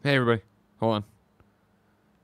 Hey, everybody. Hold on.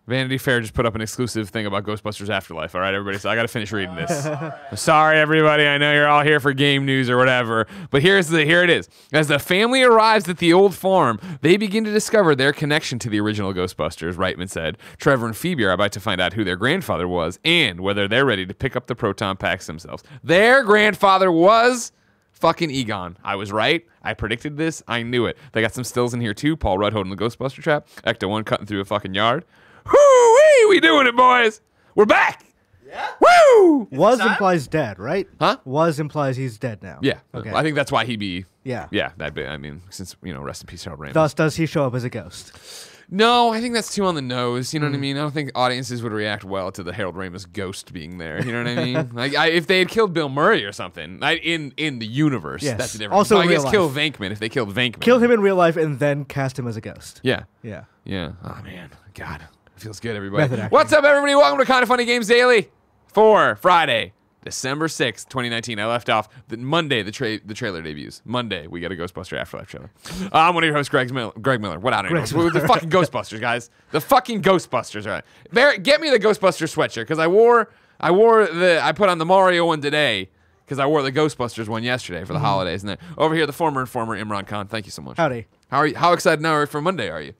Vanity Fair just put up an exclusive thing about Ghostbusters Afterlife. All right, everybody. So I got to finish reading this. I'm sorry, everybody. I know you're all here for game news or whatever, but here it is. As the family arrives at the old farm, they begin to discover their connection to the original Ghostbusters. Reitman said, Trevor and Phoebe are about to find out who their grandfather was and whether they're ready to pick up the proton packs themselves. Their grandfather was fucking Egon. I was right. I predicted this. I knew it. They got some stills in here too. Paul Rudd holding the Ghostbuster trap. Ecto-1 cutting through a fucking yard. Whoo-wee! We doing it, boys. We're back. Yeah? Woo! Was implies dead, right? Huh? Was implies he's dead now. Yeah. Okay. I think that's why he'd be. Yeah. Yeah. That'd be, I mean, since, rest in peace, Harold Ramis. Thus, does he show up as a ghost? No, I think that's too on the nose. You know what I mean? I don't think audiences would react well to the Harold Ramis ghost being there. You know what I mean? Like, if they had killed Bill Murray or something in the universe, Yes. that's a different. Also I guess real life. kill Venkman if they killed Venkman. Kill him in real life and then cast him as a ghost. Yeah. Yeah. Yeah. Oh man, God, it feels good, everybody. Method acting. What's up, everybody? Welcome to Kind of Funny Games Daily for Friday, December 6th, 2019. I left off Monday. The trailer debuts. Monday, we get a Ghostbuster Afterlife trailer. I'm one of your hosts, Greg Miller. What out of here? The fucking Ghostbusters, guys. The fucking Ghostbusters. All right, Barrett, get me the Ghostbusters sweatshirt because I put on the Mario one today because I wore the Ghostbusters one yesterday for the holidays. And then over here, the former Imran Khan. Thank you so much. Howdy. How are you? How excited now for Monday are you?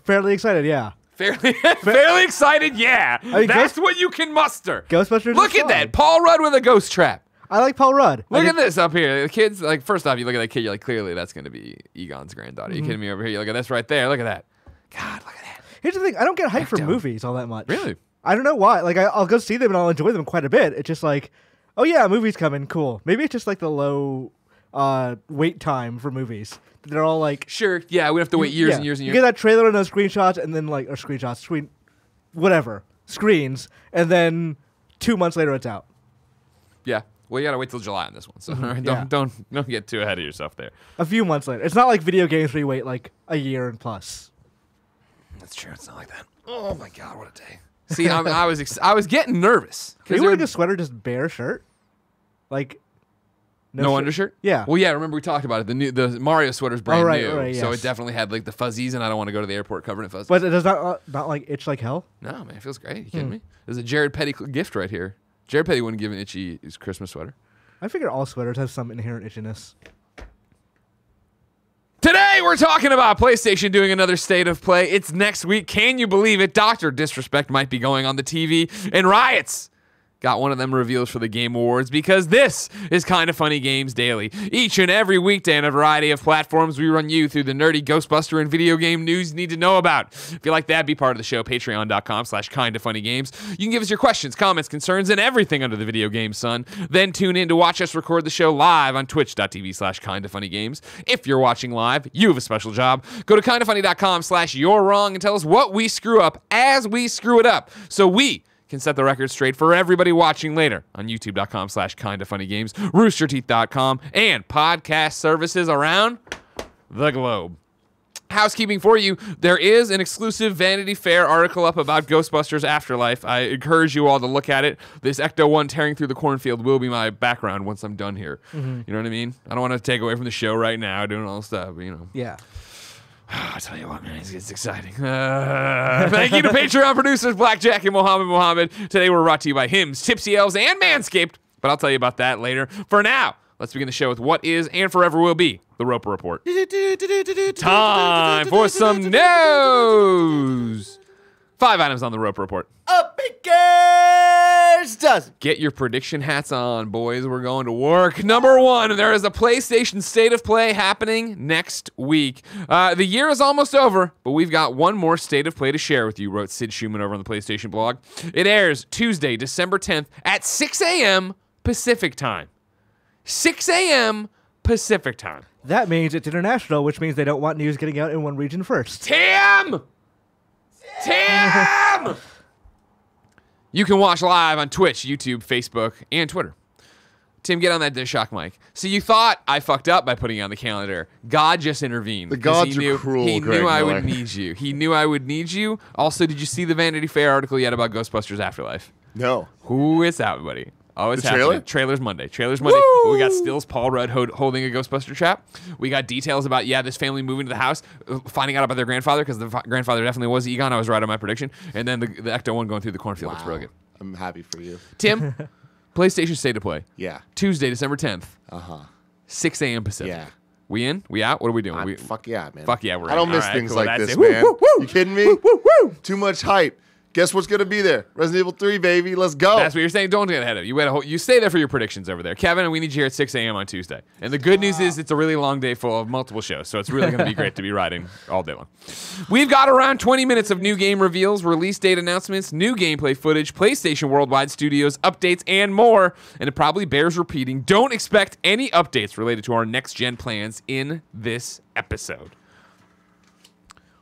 Fairly excited, yeah. Fairly excited, yeah. mean, that's what you can muster. Ghostbusters. Look at that, Paul Rudd with a ghost trap. I like Paul Rudd. Look at this up here. The kids, like, first off, you look at that kid, you're like, clearly that's going to be Egon's granddaughter. You kidding me? Over here, you look at this right there. Look at that. God, look at that. Here's the thing. I don't get hyped for movies all that much. Really? I don't know why. Like, I'll go see them and I'll enjoy them quite a bit. It's just like, oh yeah, a movie's coming. Cool. Maybe it's just like the low wait time for movies. They're all like, sure, yeah, we have to wait years and years and years. You get that trailer and those screenshots, and then screens, and then 2 months later it's out. Yeah, well, you gotta wait till July on this one, so don't get too ahead of yourself there. A few months later. It's not like video games where you wait like a year and plus. That's true. It's not like that. Oh my God, what a day! See, I was getting nervous. Are you wearing a sweater, just bare shirt, like? No undershirt? Yeah. Well, yeah. Remember we talked about it. The Mario sweater's brand new, right, so yes. it definitely had like the fuzzies, and I don't want to go to the airport covered in fuzzies. But it does not like itch like hell. No, man, it feels great. You kidding me? There's a Jared Petty gift right here. Jared Petty wouldn't give an itchy his Christmas sweater. I figure all sweaters have some inherent itchiness. Today we're talking about PlayStation doing another state of play. It's next week. Can you believe it? Dr. Disrespect might be going on the TV, and Riot's got one of them reveals for the Game Awards because this is Kind of Funny Games Daily. Each and every weekday on a variety of platforms, we run you through the nerdy Ghostbuster and video game news you need to know about. If you like that, be part of the show, patreon.com/kindoffunnygames. You can give us your questions, comments, concerns, and everything under the video game sun. Then tune in to watch us record the show live on twitch.tv/kindoffunnygames. If you're watching live, you have a special job. Go to kindoffunny.com/you're wrong and tell us what we screw up as we screw it up, so we can set the record straight for everybody watching later on youtube.com/kindoffunnygames, roosterteeth.com, and podcast services around the globe. Housekeeping for you, there is an exclusive Vanity Fair article up about Ghostbusters Afterlife. I encourage you all to look at it. This Ecto-1 tearing through the cornfield will be my background once I'm done here. You know what I mean? I don't want to take away from the show right now doing all this stuff, Yeah. I tell you what, man, it's exciting. Thank you to Patreon producers Blackjack and Mohammed. Today we're brought to you by Hims, Tipsy Elves, and Manscaped, but I'll tell you about that later. For now, let's begin the show with what is and forever will be the Roper Report. Time for some news. 5 items on the Roper Report. A baker's dozen. Get your prediction hats on, boys. We're going to work. Number 1, there is a PlayStation State of Play happening next week. The year is almost over, but we've got one more State of Play to share with you, wrote Sid Schumann over on the PlayStation blog. It airs Tuesday, December 10th at 6 a.m. Pacific time. 6 a.m. Pacific time. That means it's international, which means they don't want news getting out in one region first. Tim! You can watch live on Twitch, YouTube, Facebook, and Twitter. Tim, get on that DishShock mic. So you thought I fucked up by putting you on the calendar. God just intervened. The gods are cruel, He Greg knew I Miller. would need you. He knew I would need you. Also, did you see the Vanity Fair article yet about Ghostbusters Afterlife? No. Ooh, it's out, buddy. Oh, it's The happening. trailer? Trailers Monday. Trailers Monday. We got stills, Paul Rudd holding a Ghostbuster trap. We got details about, this family moving to the house, finding out about their grandfather, because the grandfather definitely was Egon. I was right on my prediction. And then the Ecto-1 going through the cornfield. It's really good. I'm happy for you. Tim, PlayStation State of Play. Yeah. Tuesday, December 10th. 6 a.m. Pacific. Yeah. We in? We out? What are we doing? Fuck yeah, man. Fuck yeah, we're I don't in. miss All right, things cool. like That's this, it. Woo, man. woo, woo. You kidding me? Too much hype. Guess what's gonna be there? Resident Evil 3, baby. Let's go. That's what you're saying. Don't get ahead of it. You stay there for your predictions over there. Kevin, we need you here at 6 a.m. on Tuesday. And the good news is it's a really long day full of multiple shows, so it's really going to be great to be riding all day long. We've got around 20 minutes of new game reveals, release date announcements, new gameplay footage, PlayStation Worldwide Studios updates, and more. And it probably bears repeating. Don't expect any updates related to our next-gen plans in this episode.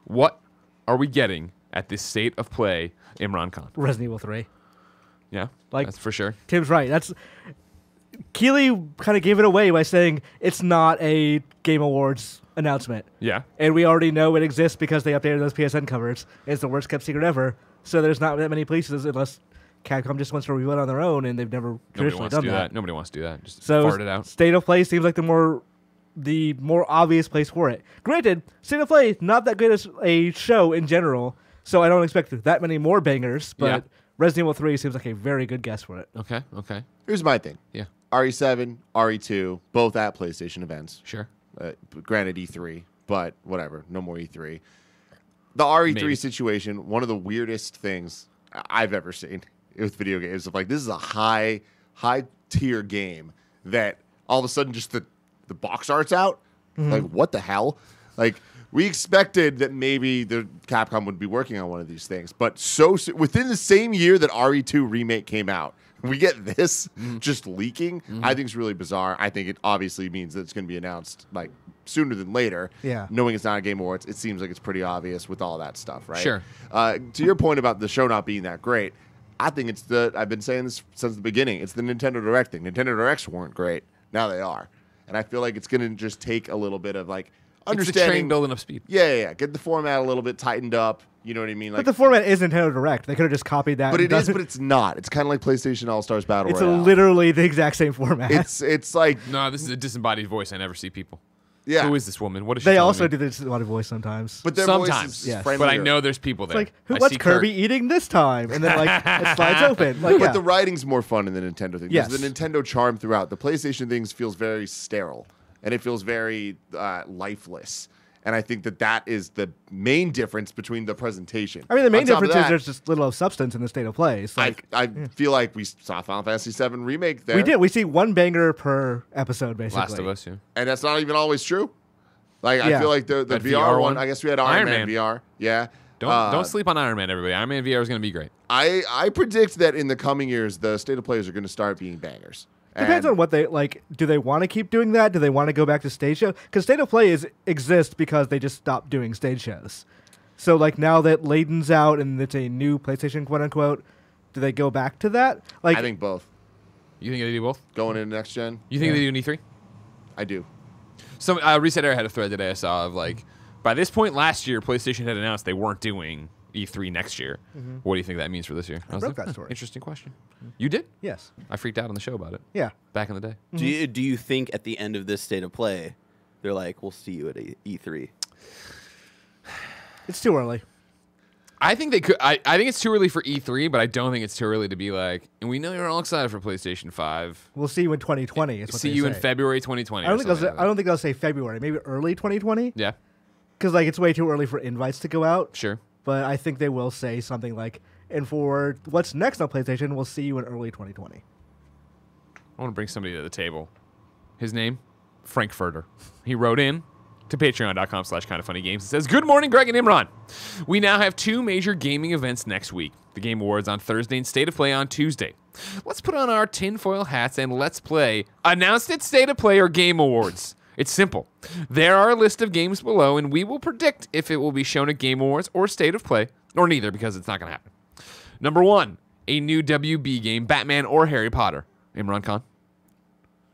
What are we getting at this state of play, Imran Khan? Resident Evil 3. Yeah, Like- that's for sure. Tim's right. Keighley kind of gave it away by saying it's not a Game Awards announcement. Yeah. And we already know it exists because they updated those PSN covers. It's the worst kept secret ever. So there's not that many places unless Capcom just wants to reveal it on their own, and they've never Nobody traditionally wants to done do that. that. Nobody wants to do that. Just So fart it out. State of Play seems like the more obvious place for it. Granted, State of Play not that great as a show in general, so I don't expect that many more bangers. But Yeah. Resident Evil 3 seems like a very good guess for it. Okay. Here's my thing. Yeah. RE7, RE2, both at PlayStation events. Sure. Granted E3, but whatever. No more E3. The RE3 Maybe. situation, one of the weirdest things I've ever seen with video games. Of like, this is a high tier game that all of a sudden just the box art's out. Like, what the hell? Like, we expected that maybe the Capcom would be working on one of these things, but within the same year that RE2 remake came out, we get this just leaking. I think it's really bizarre. I think it obviously means that it's going to be announced like sooner than later. Yeah. Knowing it's not a Game Awards, it seems like it's pretty obvious with all that stuff, right? Sure. To your point about the show not being that great, I think I've been saying this since the beginning. It's the Nintendo Direct thing. Nintendo Directs weren't great. Now they are. And I feel like it's going to just take a little bit of like It's the understanding. train building up speed. Yeah. Get the format a little bit tightened up. You know what I mean? Like, But the format is Nintendo Direct. They could have just copied that. but and it is, done but it's not. It's kind of like PlayStation All Stars Battle It's Royale. literally the exact same format. It's like, No, this is a disembodied voice. I never see people. yeah. Who is this woman? What is she They telling also me? do this a lot of voice sometimes. But their Sometimes, voice is yes. friendlier. But I know there's people there. It's like, I what's see Kirby Kurt. eating this time? And then like it slides open. Like, But yeah. the writing's more fun in the Nintendo thing. Yes. There's the Nintendo charm throughout. The PlayStation things feels very sterile, and it feels very lifeless. And I think that is the main difference between the presentation. I mean, the main On top of difference is that, there's just little substance in the State of Play. It's like I feel like we saw Final Fantasy VII remake there. we did. We see one banger per episode, basically. Last of Us. Yeah. And that's not even always true. Like, Yeah. I feel like the That VR VR one, one? I guess we had Iron Man VR. Yeah. Don't sleep on Iron Man, everybody. Iron Man VR is going to be great. I predict that in the coming years, the State of Plays are going to start being bangers. Depends on what they like. Do they want to keep doing that? Do they want to go back to stage show? Because State of Play exists because they just stopped doing stage shows. So like now that Layden's out and it's a new PlayStation, quote unquote, do they go back to that? Like I think both. You think they do both? Going into next gen, You think they do an E3? I do. Some Reset Air had a thread today I saw of like, by this point last year, PlayStation had announced they weren't doing E3 next year. What do you think that means for this year? I was broke like, that story. Interesting question. You did? yes, I freaked out on the show about it yeah. back in the day. Do you think at the end of this State of Play, they're like, we'll see you at E3? It's too early. I think they could. I think it's too early for E3, but I don't think it's too early to be like, and we know you're all excited for PlayStation 5. We'll see you in 2020. Is what See they you in say. February 2020. I don't think I don't think they'll say February. Maybe early 2020. Yeah, Because like it's way too early for invites to go out. sure. But I think they will say something like, and for what's next on PlayStation, we'll see you in early 2020. I want to bring somebody to the table. His name, Frankfurter. He wrote in to patreon.com/kindoffunnygames. It says, "Good morning, Greg and Imran. We now have 2 major gaming events next week. The Game Awards on Thursday and State of Play on Tuesday. Let's put on our tinfoil hats and let's play Announced at State of Play or Game Awards. It's simple. There are a list of games below, and we will predict if it will be shown at Game Awards or State of Play, or neither, because it's not going to happen. Number 1, a new WB game, Batman or Harry Potter. Imran Khan?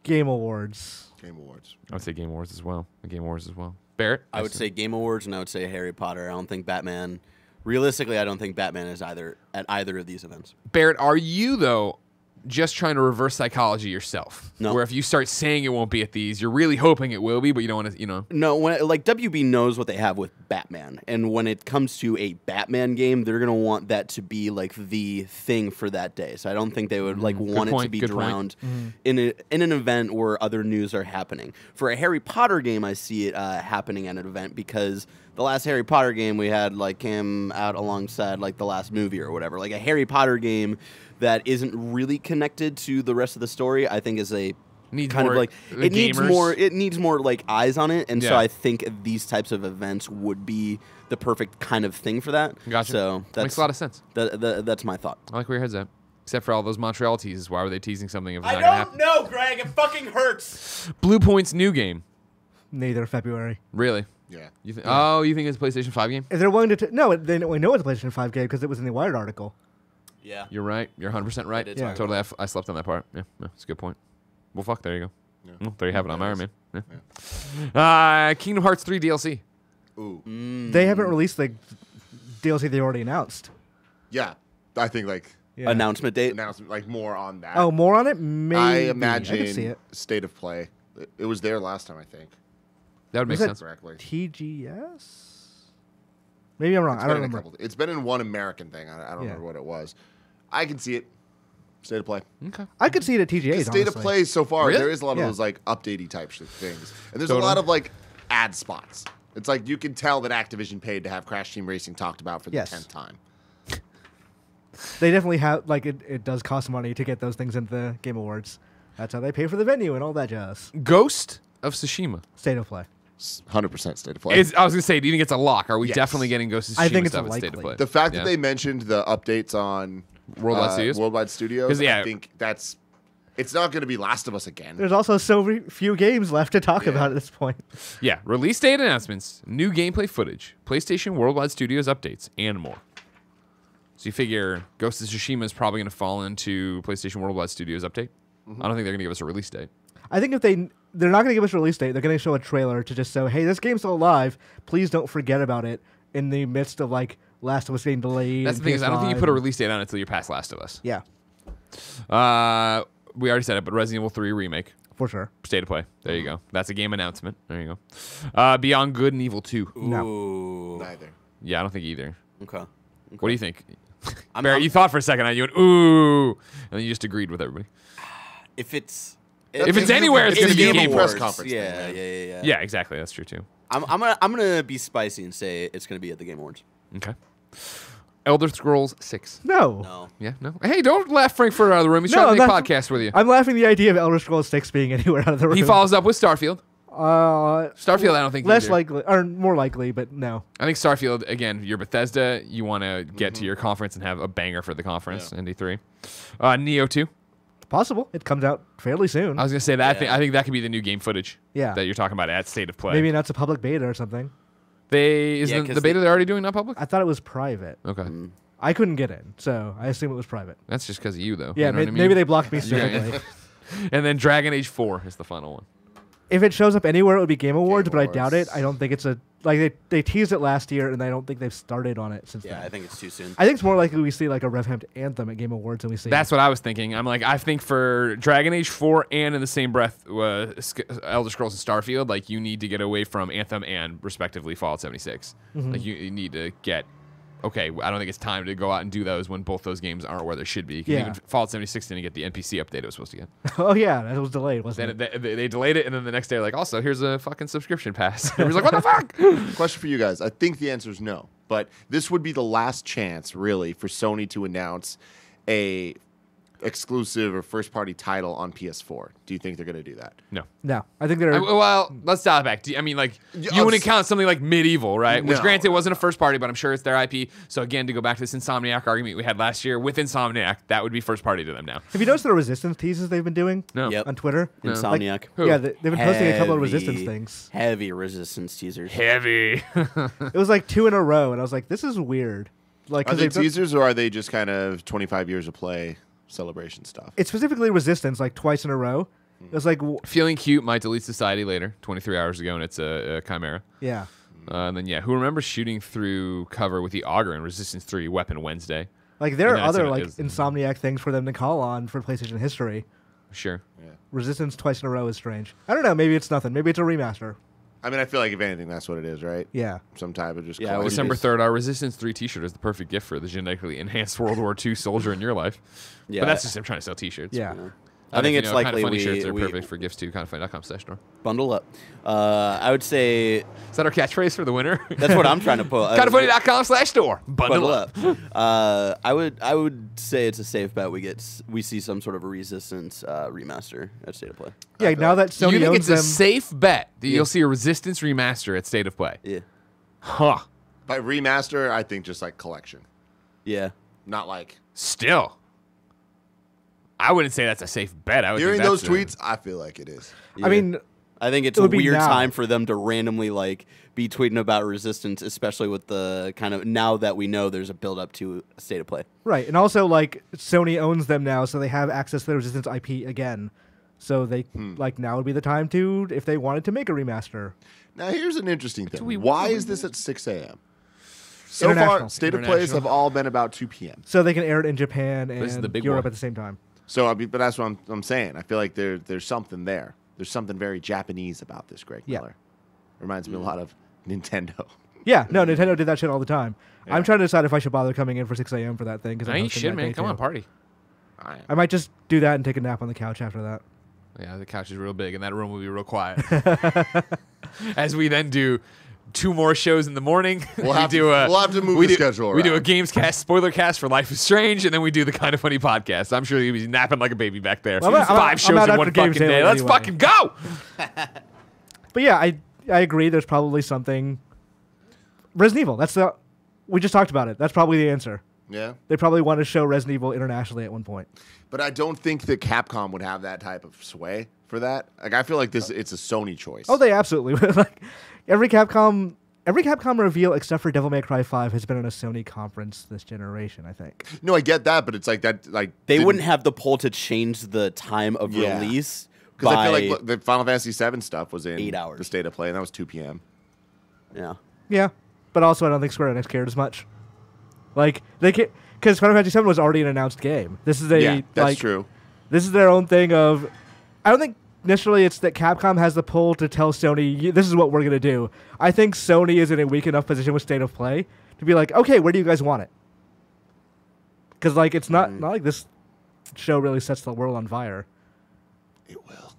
Game Awards. Game Awards. I would say Game Awards as well. The Game Awards as well. Barrett? I would say Game Awards, and I would say Harry Potter. I don't think Batman. Realistically, I don't think Batman is at either of these events. Barrett, are you, though, just trying to reverse psychology yourself? No. Where if you start saying it won't be at these, you're really hoping it will be, but you don't want to, No, like WB knows what they have with Batman, and when it comes to a Batman game, they're gonna want that to be like the thing for that day. So I don't think they would like want it to be drowned in an event where other news are happening. For a Harry Potter game, I see it happening at an event because the last Harry Potter game we had like came out alongside like the last movie or whatever. Like a Harry Potter game that isn't really connected to the rest of the story, I think is a Needs kind more of like the it needs gamers. more it needs more like eyes on it, and so Yeah. I think these types of events would be the perfect kind of thing for that. Gotcha. So that's Makes a lot of sense. That's my thought. I like where your head's at. Except for all those Montreal teases. Why were they teasing something if it's not going to happen? know, Greg. It fucking hurts. Blue Point's new game. Neither February. Really? Yeah. You Oh, you think it's a PlayStation 5 game? If they're willing to, no, we know it's a PlayStation 5 game because it was in the Wired article. Yeah. You're right. You're 100% right. It is Yeah. Totally. I slept on that part. Yeah, it's a good point. Well, fuck. There you go. Yeah. Well, there you have it on Iron Man. Yeah. Kingdom Hearts 3 DLC. Ooh. They haven't released the DLC they already announced. Yeah. I think like Yeah. Announcement date. announcement, like more on that. Oh, more on it? Maybe. I I can see imagine it. State of Play. It was there last time, I think. That would make Was it- sense. Correctly. TGS? Maybe I'm wrong. I don't remember. It's been in one American thing. I don't Yeah. remember what it was. I can see it. State of Play. Okay. I could see it at TGA's, State of honestly. Play so far, Really? there is a lot Yeah. of those like updatey type things, and there's Totally. a lot of like ad spots. It's like you can tell that Activision paid to have Crash Team Racing talked about for the Yes. 10th time. They definitely have, like, it does cost money to get those things into the Game Awards. That's how they pay for the venue and all that jazz. Ghost of Tsushima. State of Play. 100% State of Play. I was going to say, do you think it's a lock? Are we Yes. definitely getting Ghost of Tsushima I think it's stuff at State of likely. Play? The fact Yeah. that they mentioned the updates on Worldwide Studios? Worldwide Studios, 'Cause, yeah. I think that's it's not going to be Last of Us again. There's also so few games left to talk Yeah. about at this point. Yeah, release date announcements, new gameplay footage, PlayStation Worldwide Studios updates, and more. So you figure Ghost of Tsushima is probably going to fall into PlayStation Worldwide Studios update? I don't think they're going to give us a release date. I think if they're not going to give us a release date, they're going to show a trailer to just say, hey, this game's still alive. Please don't forget about it in the midst of, like, Last of Us being delayed. That's the and thing is, I don't think you PS5 put a and- release date on it until you're past Last of Us. Yeah, We already said it, but Resident Evil 3 remake, for sure. State of Play. There you go. That's a game announcement. There you go. Beyond Good and Evil 2. No. Ooh. Neither. Yeah, I don't think either. Okay. What do you think? I'm- Barrett, I'm- you thought for a second, you went, ooh, and then you just agreed with everybody. If it's If it's anywhere, it's It's going to a be Game Game Awards. Awards. Conference thing, Yeah, man. yeah. Yeah, exactly. That's true, too. I'm gonna be spicy and say it's gonna be at the Game Awards. Okay. Elder Scrolls 6. No. No. Yeah, no. Hey, don't laugh Frankfurter out of the room. He's No, trying to I'm make a not- podcast with you. I'm laughing the idea of Elder Scrolls 6 being anywhere out of the room. He follows up with Starfield. Starfield, I don't think less either. likely, or more likely, but no. I think Starfield, again, you're Bethesda. You want to get to your conference and have a banger for the conference, Yeah. ND3. Neo 2. Possible. It comes out fairly soon. I was going to say that. Yeah. I think that could be the new game footage Yeah. that you're talking about at State of Play. Maybe that's a public beta or something. Isn't 'cause the beta they're already doing not public? I thought it was private. Okay. I couldn't get in, so I assume it was private. That's just because of you, though. Yeah, You know what I mean? maybe they blocked me Yeah. specifically. And then Dragon Age 4 is the final one. If it shows up anywhere, it would be Game Awards, but I doubt it. Awards. I don't think it's they teased it last year, and I don't think they've started on it since Yeah, then. I think it's too soon. I think it's more likely we see like a revamped Anthem at Game Awards than we see. That's what I was thinking. I'm like, I think for Dragon Age 4 and in the same breath, Elder Scrolls and Starfield, like you need to get away from Anthem and respectively Fallout 76. Like you need to get. Okay, I don't think it's time to go out and do those when both those games aren't where they should be. 'Cause Yeah. Even Fallout 76 didn't get the NPC update it was supposed to get. Oh yeah, that was delayed, wasn't Then it? they delayed it, and then the next day, like, also here's a fucking subscription pass. Everybody's like, what the fuck? Question for you guys. I think the answer is no, but this would be the last chance, really, for Sony to announce a exclusive or first party title on PS4. Do you think they're going to do that? No. No, I think they're. Well, let's dial it back. I mean, like, you wouldn't count something like Medieval, right? Which, No. granted, wasn't a first party, but I'm sure it's their IP. So, again, to go back to this Insomniac argument we had last year, with Insomniac, that would be first party to them now. Have you noticed the Resistance teases they've been doing No. Yep. on Twitter? Insomniac. Who? Yeah, they've been posting a couple of Heavy- Resistance things. Heavy Resistance teasers. Heavy. It was like 2 in a row, and I was like, this is weird. Like, Are 'cause they they've done- teasers or are they just kind of 25 years of play celebration stuff? it's specifically Resistance, like twice in a row. It was like, Feeling cute might delete society later, 23 hours ago, and it's a chimera. yeah. And then, yeah, who remembers shooting through cover with the auger in Resistance 3 Weapon Wednesday? Like there are other like Insomniac things for them to call on for PlayStation history. Sure. Yeah. Resistance twice in a row is strange. I don't know. Maybe it's nothing. Maybe it's a remaster. I mean, I feel like if anything, that's what it is, right? Yeah. Some type of just. Yeah, December 3rd, our Resistance 3 T-shirt is the perfect gift for the genetically enhanced World War II soldier in your life. Yeah. But that's just him trying to sell T-shirts. Yeah. I think it's likely Kinda Funny we shirts are we perfect for gifts too. Kindoffunny.com/store. bundle up. I would say Is that our catchphrase for the winter? that's what I'm trying to put. Kindoffunny.com/store. Bundle up. I would say it's a safe bet we see some sort of a Resistance remaster at State of Play. Yeah. Now that Sony You think owns it's them, a safe bet that you'll see a Resistance remaster at State of Play? Yeah. Huh. By remaster, I think just like collection, Yeah. not like. Still. I wouldn't say that's a safe bet. I would Hearing think those that's tweets, I feel like it is. I mean, I think it's it a would be weird now. time for them to randomly like be tweeting about Resistance, especially with the kind of now that we know there's a build up to a State of Play. right, and also like Sony owns them now, so they have access to the Resistance IP again. So they like now would be the time to, if they wanted to make a remaster. Now, here's an interesting thing. we Why want. is this at 6 a.m.? So far, International. State of Plays have all been about 2 p.m. So they can air it in Japan This is and the big Europe one. at the same time. So, I mean, but that's what I'm saying. I feel like there's something there. There's something very Japanese about this, Greg Yeah. Miller. Reminds me a lot of Nintendo. Yeah, no, Nintendo did that shit all the time. I'm trying to decide if I should bother coming in for 6 a.m. for that thing. No, you should, man. Come on, party. I might just do that and take a nap on the couch after that. Yeah, the couch is real big, and that room will be real quiet. As we then do 2 more shows in the morning. We'll have to move the schedule We do a around. games cast, spoiler cast for Life is Strange, and then we do the Kind of Funny podcast. I'm sure you'll be napping like a baby back there. Well, I'm 5 shows out in after one Games fucking Daily day. Let's anyway. fucking go! But yeah, I agree. There's probably something. Resident Evil. We just talked about it. That's probably the answer. Yeah. They probably want to show Resident Evil internationally at one point. But I don't think that Capcom would have that type of sway for that. Like, I feel like it's a Sony choice. Oh, they absolutely would. Like every Capcom reveal except for Devil May Cry 5 has been in a Sony conference this generation, I think. No, I get that, but it's like that. Like They wouldn't have the pull to change the time of Yeah. release because I feel by like look, the Final Fantasy VII stuff was in 8 hours. the State of Play, and that was 2 p.m. yeah. Yeah, but also I don't think Square Enix cared as much. Like they can, because Final Fantasy VII was already an announced game. This is Yeah, that's true. This is their own thing of. I don't think initially it's that Capcom has the pull to tell Sony, this is what we're gonna do. I think Sony is in a weak enough position with State of Play to be like, okay, where do you guys want it? Because like it's not like this show really sets the world on fire. It will.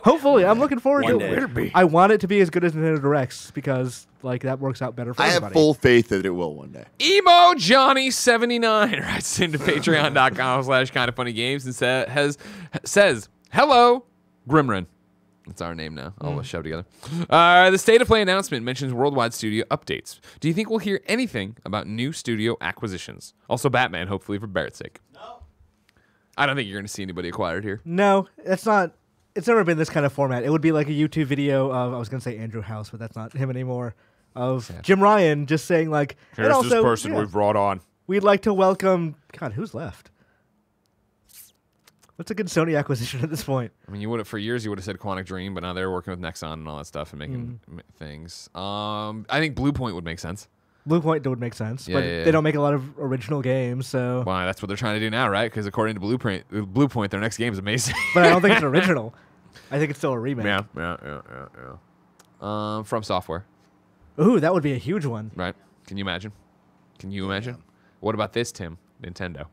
Hopefully, I'm looking forward One to day. it. I want it to be as good as Nintendo Directs because like that works out better for I everybody. have full faith that it will one day. Emo Johnny 79 writes into patreon.com/kindoffunnygames and says, hello, Grimrin. That's our name now. All shove together. The State of Play announcement mentions worldwide studio updates. Do you think we'll hear anything about new studio acquisitions? Also Batman, hopefully for Barrett's sake. No. I don't think you're going to see anybody acquired here. No, it's not. It's never been this kind of format. It would be like a YouTube video of, I was going to say Andrew House, but that's not him anymore, of Jim Ryan just saying like, Here's and also, this person yeah, we've brought on. we'd like to welcome, God, who's left? What's a good Sony acquisition at this point? I mean, for years you would have said Quantic Dream, but now they're working with Nexon and all that stuff and making things. I think Blue Point would make sense. Blue Point would make sense, Yeah, but yeah, they yeah. don't make a lot of original games, so. Why? That's what they're trying to do now, right? Because according to Blue Point, their next game is amazing. But I don't think it's an original. I think it's still a remake. yeah. From Software, Ooh, that would be a huge one. right? Can you imagine? What about this, Tim? Nintendo.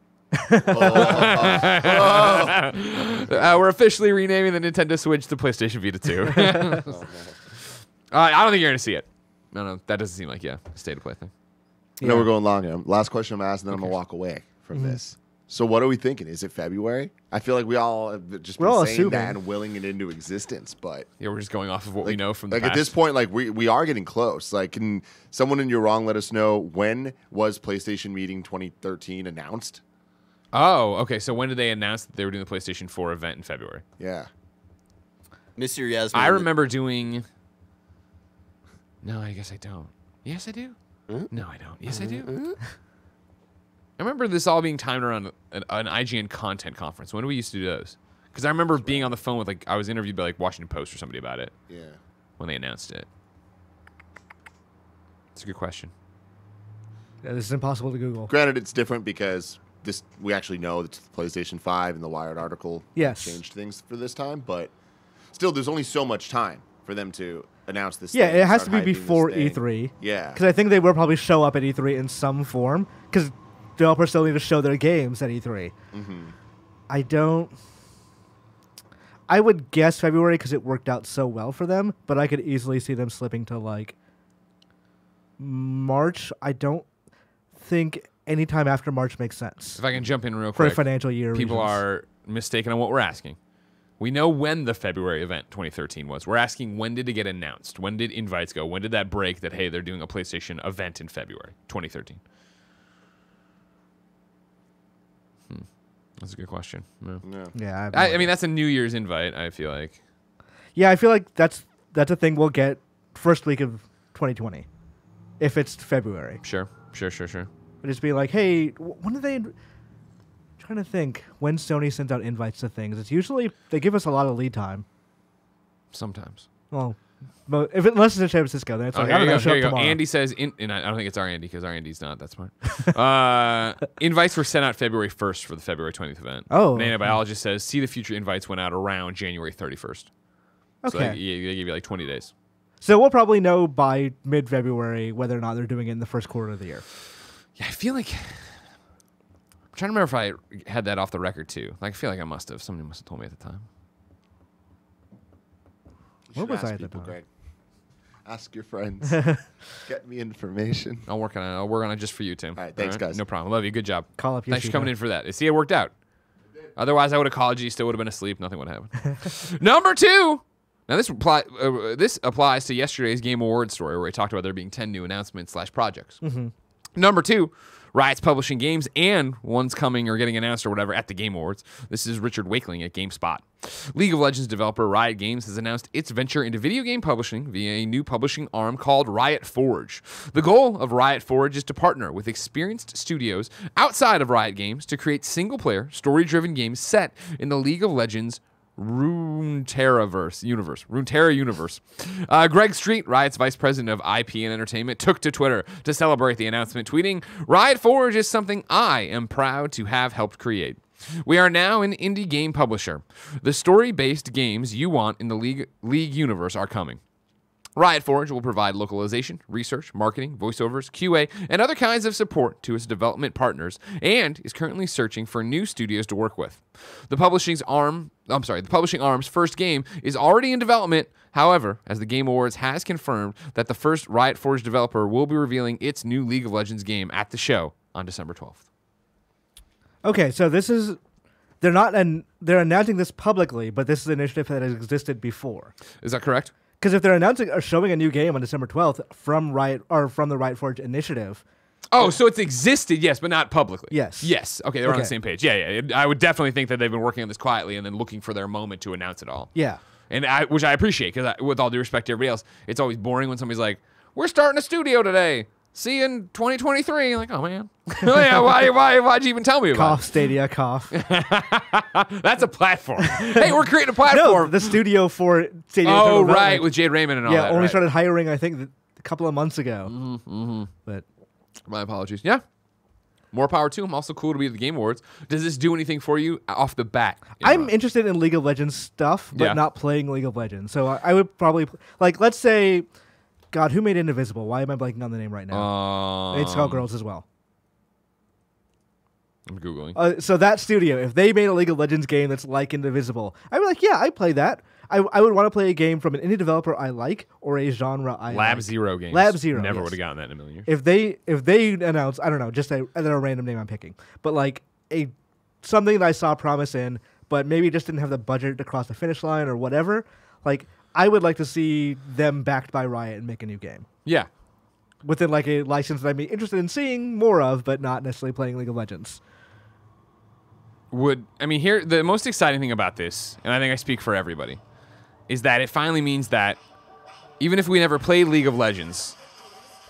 We're officially renaming the Nintendo Switch to PlayStation Vita 2. I don't think you're going to see it. No, that doesn't seem like, a State of Play thing. No, we're going long here. Last question I'm asking, then I'm going to walk away from this. So what are we thinking? Is it February? I feel like we all have just been all saying assuming. that and willing it into existence, but Yeah, we're just going off of what we know from the like past. at this point, like we are getting close. Like, can someone in You're Wrong let us know when was PlayStation Meeting 2013 announced? Oh, okay. So when did they announce that they were doing the PlayStation 4 event in February? Yeah. Mr. Yasmin. I remember doing... No, I guess I don't. Yes, I do. No, I don't. Yes, I do. I remember this all being timed around an IGN content conference. When did we used to do those? Because I remember being on the phone with, I was interviewed by, Washington Post or somebody about it. Yeah. When they announced it. It's a good question. Yeah, this is impossible to Google. Granted, it's different because we actually know that the PlayStation 5 and the Wired article changed things for this time, but still, there's only so much time for them to announce this. Yeah, thing, it has to be hyping before this thing. E3. Yeah, because I think they will probably show up at E3 in some form. Because developers still need to show their games at E3. I would guess February because it worked out so well for them, but I could easily see them slipping to like March. I don't think any time after March makes sense. If I can jump in real for quick. a financial year. People are mistaken on what we're asking. We know when the February event 2013 was. We're asking when did it get announced? When did invites go? When did that break that, hey, they're doing a PlayStation event in February 2013? That's a good question. Yeah. I mean, that's a New Year's invite, I feel like. Yeah, I feel like that's a thing we'll get first week of 2020, if it's February. Sure. But just be like, hey, when do they... Trying to think when Sony sends out invites to things. It's usually... They give us a lot of lead time. Sometimes. Well... But unless it's in San Francisco, then it's like, I don't know, show up tomorrow. Andy says, and I don't think it's our Andy because our Andy's not that smart. Invites were sent out February 1st for the February 20th event. Oh. Nano Biologist says, see the future invites went out around January 31st. Okay. So they give you like 20 days. So we'll probably know by mid-February whether or not they're doing it in the first quarter of the year. Yeah, I feel like... I'm trying to remember if I had that off the record too. Like, I feel like I must have. Somebody must have told me at the time. Where was I at the time? Greg. Ask your friends. Get me information. I'll work on it just for you, Tim. All right, thanks, guys. No problem. Love you. Good job. Call up Thanks for Yoshida. coming in for that. See, it worked out. Otherwise, I would have called you. You still would have been asleep. Nothing would have happened. Number 2. Now, this applies to yesterday's Game Awards story where we talked about there being 10 new announcements / projects. Number 2. Riot's publishing games and one's coming or getting announced or whatever at the Game Awards. This is Richard Wakeling at GameSpot. League of Legends developer Riot Games has announced its venture into video game publishing via a new publishing arm called Riot Forge. The goal of Riot Forge is to partner with experienced studios outside of Riot Games to create single-player, story-driven games set in the League of Legends Runeterra universe. Greg Street, Riot's vice president of IP and entertainment, took to Twitter to celebrate the announcement, tweeting, "Riot Forge is something I am proud to have helped create. We are now an indie game publisher. The story-based games you want in the League universe are coming. Riot Forge will provide localization, research, marketing, voiceovers, QA, and other kinds of support to its development partners, and is currently searching for new studios to work with. The publishing arm's first game is already in development. However, as the Game Awards has confirmed that the first Riot Forge developer will be revealing its new League of Legends game at the show on December 12th. Okay, so this is... They're announcing this publicly, but this is an initiative that has existed before. Is that correct? Because if they're announcing or showing a new game on December 12th from the Riot Forge initiative. Oh, so it's existed, yes, but not publicly. Yes. Yes. Okay, they're on the same page. Yeah. I would definitely think that they've been working on this quietly and then looking for their moment to announce it all. Yeah. And which I appreciate because with all due respect to everybody else, it's always boring when somebody's like, "We're starting a studio today. See you in 2023." Like, oh man, yeah, why'd you even tell me about Cough, Stadia, cough. That's a platform. Hey, we're creating a platform. No, the studio for Stadia. Oh, right, with Jade Raymond and all that. Yeah, only right. started hiring, I think, a couple of months ago. But my apologies. Yeah. More power to him. Also cool to be at the Game Awards. Does this do anything for you off the bat? I'm interested in League of Legends stuff, but not playing League of Legends. So I would probably... Like, let's say... God, who made Indivisible? Why am I blanking on the name right now? It's Skullgirls as well. I'm Googling. So that studio, if they made a League of Legends game that's like Indivisible, I'd be like, yeah, I'd play that. I would want to play a game from an indie developer I like or a genre I like. Lab Zero games. Lab Zero. Never yes. would have gotten that in a million years. If they announce, I don't know, just a random name I'm picking, but like something that I saw promise in, but maybe just didn't have the budget to cross the finish line or whatever, like I would like to see them backed by Riot and make a new game. Yeah. Within like a license that I'd be interested in seeing more of, but not necessarily playing League of Legends. Here, the most exciting thing about this, and I think I speak for everybody, is that it finally means that even if we never played League of Legends,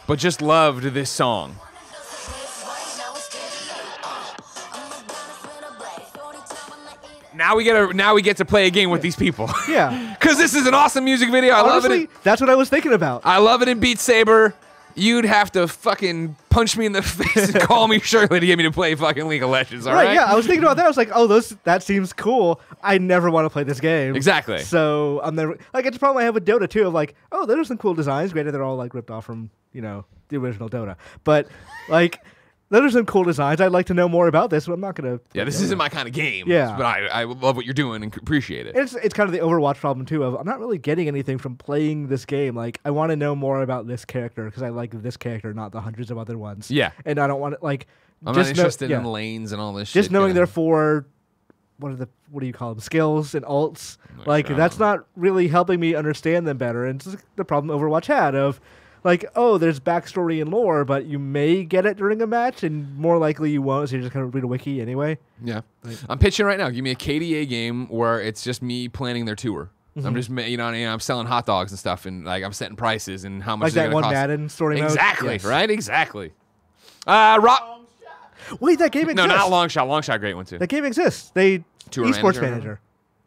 but just loved this song, now we get to play a game with these people. Yeah. Because this is an awesome music video. I love it. That's what I was thinking about. I love it in Beat Saber. You'd have to fucking punch me in the face and call me Shirley to get me to play fucking League of Legends, all right? Yeah, I was thinking about that. I was like, oh, that seems cool. I never want to play this game. Exactly. So I'm never like it's a problem I have with Dota too. Of like, oh, those are some cool designs. Granted, they're all like ripped off from the original Dota, but like. Those are some cool designs. I'd like to know more about this, but I'm not going to... Yeah, this isn't my kind of game. Yeah. But I love what you're doing and appreciate it. It's kind of the Overwatch problem, too, of I'm not really getting anything from playing this game. Like, I want to know more about this character, because I like this character, not the hundreds of other ones. Yeah. And I don't want to, like... I'm not interested in lanes and all this shit. Just knowing their four... What do you call them? Skills and ults. Like, that's not really helping me understand them better. And it's the problem Overwatch had of... Like, oh, there's backstory and lore, but you may get it during a match, and more likely you won't, so you're just going to read a wiki anyway. Yeah. I'm pitching right now. Give me a KDA game where it's just me planning their tour. I'm just, I'm selling hot dogs and stuff, and like I'm setting prices and how much like it's going to cost. Like that one Madden story mode? Exactly, yes. right? Exactly. Wait, that game exists. No, not Long Shot. Long Shot, great one, too. That game exists. Esports manager.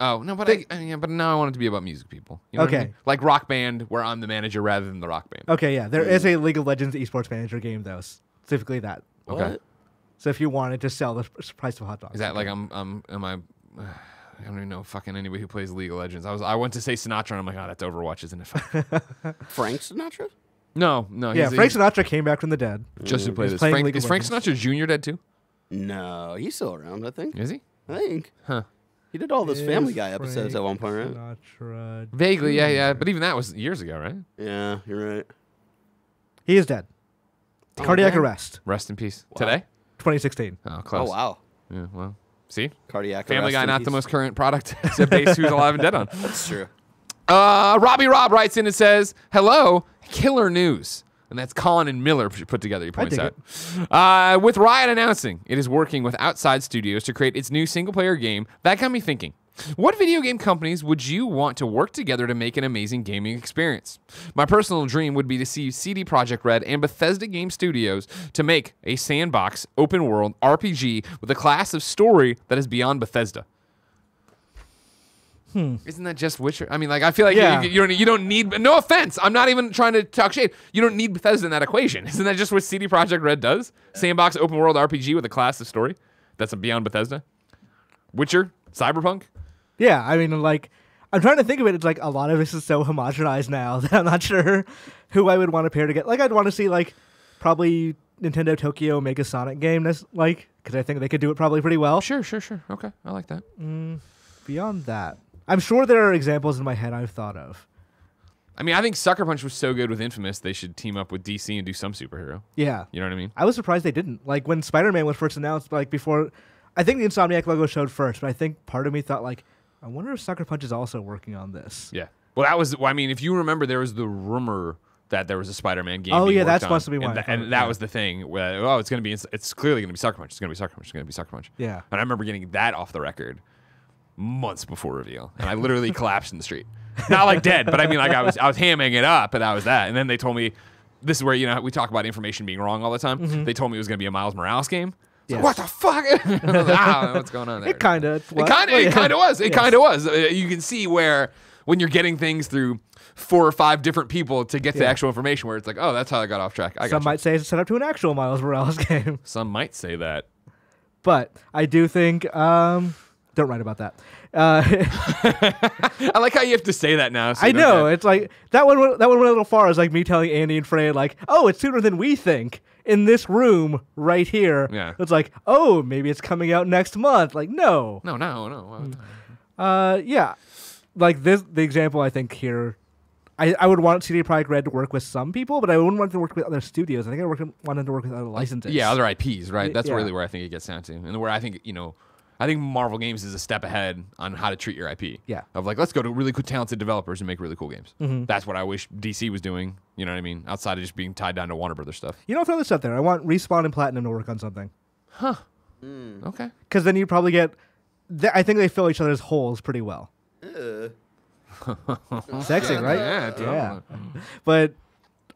Oh, no, but but now I want it to be about music people. You know what I mean? Like Rock Band, where I'm the manager rather than the Rock Band. Okay, yeah. There is a League of Legends esports manager game, though, specifically that. Okay. So if you wanted to sell the price of hot dogs. Is that like I don't even know fucking anybody who plays League of Legends. I went to say Sinatra, and I'm like, oh, that's Overwatch, isn't it? Frank Sinatra? No. Yeah, Frank Sinatra came back from the dead. Just to play this. Is Frank Sinatra Jr. dead, too? No, he's still around, I think. Is he? I think. Huh. He did all those Family Guy episodes at one point, right? Sinatra Vaguely, yeah. But even that was years ago, right? Yeah, you're right. He is dead. Cardiac arrest. Rest in peace. Wow. Today? 2016. Oh, close. Oh, wow. Yeah, well, see? Cardiac Family arrest. Guy, not the most current product, except base who's alive and dead on. That's true. Robby Rob writes in and says, hello, killer news. And that's Colin and Miller put together, he points out. With Riot announcing it is working with outside studios to create its new single-player game, that got me thinking, what video game companies would you want to work together to make an amazing gaming experience? My personal dream would be to see CD Projekt Red and Bethesda Game Studios to make a sandbox, open-world RPG with a class of story that is beyond Bethesda. Isn't that just Witcher? I mean, like, I feel like you don't need... No offense. I'm not even trying to talk shade. You don't need Bethesda in that equation. Isn't that just what CD Projekt Red does? Sandbox, open world RPG with a class of story that's beyond Bethesda? Witcher? Cyberpunk? Yeah, I mean, like... I'm trying to think of it. It's like a lot of this is so homogenized now that I'm not sure who I would want to pair together. Like, I'd want to see, like, probably Nintendo Tokyo make a Sonic game, because I think they could do it probably pretty well. Sure. Okay, I like that. Beyond that... I'm sure there are examples in my head I've thought of. I mean, I think Sucker Punch was so good with Infamous, they should team up with DC and do some superhero. Yeah. You know what I mean? I was surprised they didn't. Like, when Spider-Man was first announced, like, before... I think the Insomniac logo showed first, but I think part of me thought, like, I wonder if Sucker Punch is also working on this. Yeah. Well, that was... Well, I mean, if you remember, there was the rumor that there was a Spider-Man game. Oh, being yeah, that's worked supposed on, to be why. And that was the thing. Where, it's going to be... It's clearly going to be Sucker Punch. It's going to be Sucker Punch. It's going to be Sucker Punch. Yeah. And I remember getting that off the record months before reveal, and I literally collapsed in the street. Not like dead, but I mean, like I was hamming it up, and that was that. And then they told me, this is where we talk about information being wrong all the time. They told me it was going to be a Miles Morales game. Like, what the fuck? I was like, what's going on there? It kind of was. It kind of was. You can see where when you're getting things through 4 or 5 different people to get to the actual information, where it's like, oh, that's how I got off track. Some might say it's set up to an actual Miles Morales game. Some might say that. But I do think... don't write about that. I like how you have to say that now. So I know. It's like that one went a little far. It's like me telling Andy and Frey, like, oh, it's sooner than we think in this room right here. Yeah. It's like, oh, maybe it's coming out next month. Like, no. No. Yeah. Like the example I think here, I would want CD Projekt Red to work with some people, but I wouldn't want them to work with other studios. I think I want them to work with other licenses. Yeah, other IPs, right? That's Yeah. really where I think it gets down to, and where I think I think Marvel Games is a step ahead on how to treat your IP. Yeah. Of like, let's go to really cool, talented developers and make really cool games. That's what I wish DC was doing. You know what I mean? Outside of just being tied down to Warner Brothers stuff. Throw this out there. I want Respawn and Platinum to work on something. Huh. Okay. Because then you probably get... I think they fill each other's holes pretty well. Sexy, right? Yeah. Totally. Yeah. But